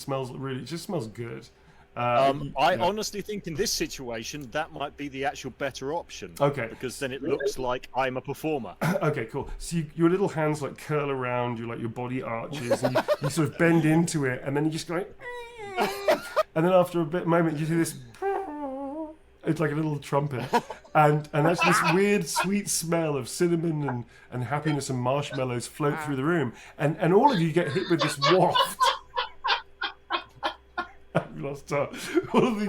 just smells good. I honestly think in this situation that might be the actual better option. Okay. Because then it looks like I'm a performer. Okay, cool. So your little hands like curl around you, like your body arches, and you sort of bend into it, and then you just go, and then after a moment you do this. It's like a little trumpet, and that's this weird sweet smell of cinnamon and happiness and marshmallows float through the room, and all of you get hit with this waft. Lost up. All of you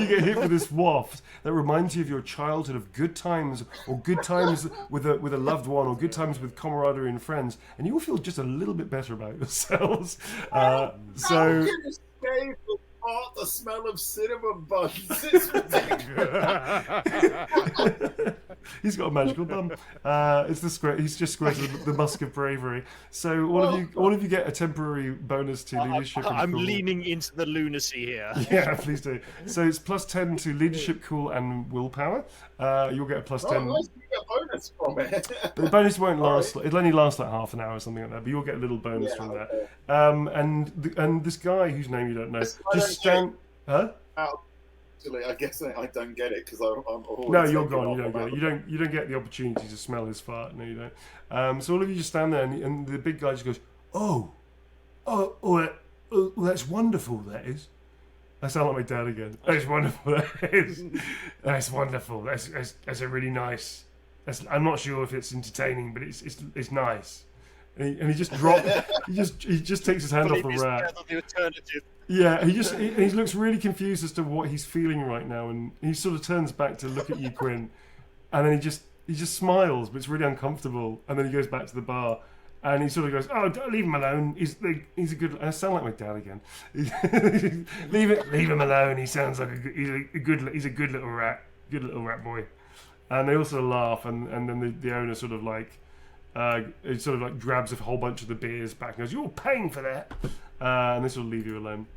get hit with this waft that reminds you of your childhood of good times, or good times with a loved one, or good times with camaraderie and friends, and you will feel just a little bit better about yourselves. So. The smell of cinnamon buns. It's ridiculous. He's got a magical bum. He's just squirted the Musk of Bravery. So all of you get a temporary bonus to leadership. I'm leaning into the lunacy here. Yeah, please do. So it's plus 10 to leadership, cool, and willpower. You'll get a plus 10. Nice to get a bonus from it. But the bonus won't last. It'll only last like half an hour or something like that. But you'll get a little bonus from that. And this guy whose name you don't know just stand. Huh? Actually, I guess I don't get it because I'm always. No, you're gone. You don't get it. You don't get the opportunity to smell his fart. No, you don't. So all of you just stand there, and the big guy just goes, "Oh, that's wonderful. That is." I sound like my dad again. That's wonderful. That is. That's wonderful. That's a really nice. I'm not sure if it's entertaining, but it's nice. and he just dropped. he just takes his hand off the rat. The alternative. Yeah, he looks really confused as to what he's feeling right now, and he sort of turns back to look at you, Quinn, and then he just smiles, but it's really uncomfortable, and then he goes back to the bar. And he sort of goes, "Oh, don't leave him alone. He's a good." I sound like my dad again. leave him alone. He sounds like he's a good little rat boy. And they also laugh, and then the owner sort of like grabs a whole bunch of the beers back and goes, "You're paying for that," and this will leave you alone.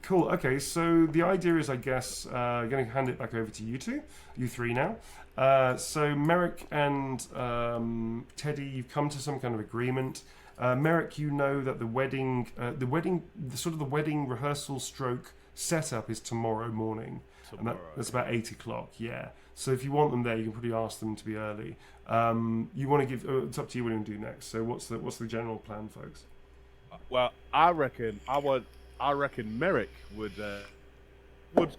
Cool. Okay, so the idea is, I guess, going to hand it back over to you three now. So Merrick and Teddy, you've come to some kind of agreement. Merrick, you know that the wedding rehearsal stroke setup is tomorrow morning. And that's about 8 o'clock. Yeah. So if you want them there, you can probably ask them to be early. You want to give? It's up to you what you want to do next. So what's the general plan, folks? Well, I reckon Merrick would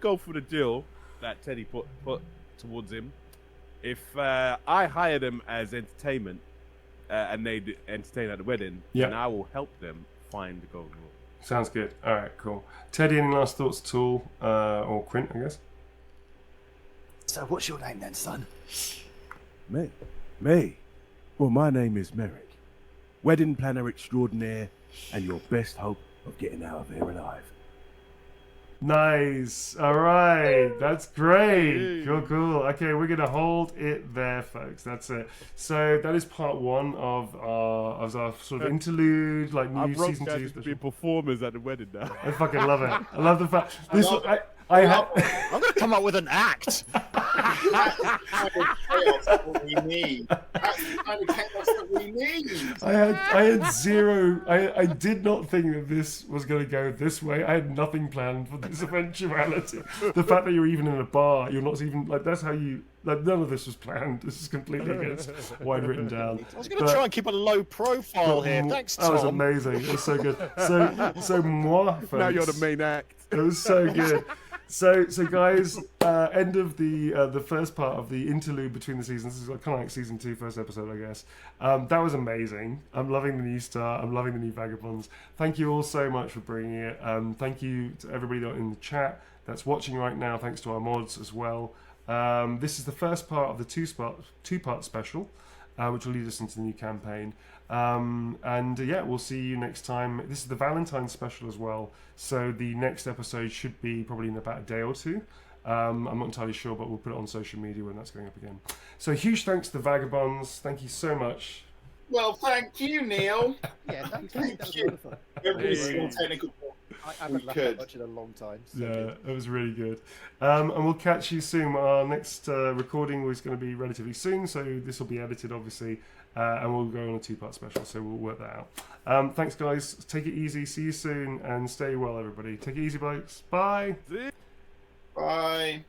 go for the deal that Teddy put towards him. If I hire them as entertainment and they entertain at the wedding, then I will help them find the golden rule. Sounds good. All right, cool. Teddy, any last thoughts at all? Or Quint, I guess? So what's your name then, son? Me? Well, my name is Merrick. Wedding planner extraordinaire and your best hope of getting out of here alive. Nice. All right. That's great. Cool. Okay, we're going to hold it there, folks. That's it. So that is part one of our sort of interlude, like new season 2 special. Be performers at the wedding now. I fucking love it. I love the fact. I'm going to come up with an act. That's the kind of chaos that we need. That's the kind of chaos that we need. I had zero. I did not think that this was going to go this way. I had nothing planned for this eventuality. The fact that you're even in a bar, you're not even like that's how you. Like none of this was planned. This is completely against what I'd written down. I was going to try and keep a low profile here. Thanks, Tom. That was amazing. It was so good. So moi, folks. Now you're the main act. It was so good. So guys, end of the first part of the interlude between the seasons. This is kind of like season 2, first episode, I guess. That was amazing. I'm loving the new start. I'm loving the new Vagabonds. Thank you all so much for bringing it. Thank you to everybody in the chat that's watching right now. Thanks to our mods as well. This is the first part of the two-part special, which will lead us into the new campaign. We'll see you next time. This is the Valentine's special as well, so the next episode should be probably in about a day or two. I'm not entirely sure, but we'll put it on social media when that's going up again. So huge thanks to the Vagabonds. Thank you so much. Well, thank you, Neil. Yeah, thanks. Thank That was you. wonderful. Every single technical. I haven't laughed that much in a long time. So Yeah, it was really good. And we'll catch you soon. Our next recording was going to be relatively soon, so this will be edited, obviously, and we'll go on a 2-part special, so we'll work that out. Thanks, guys. Take it easy. See you soon, and stay well, everybody. Take it easy, blokes. Bye. Bye.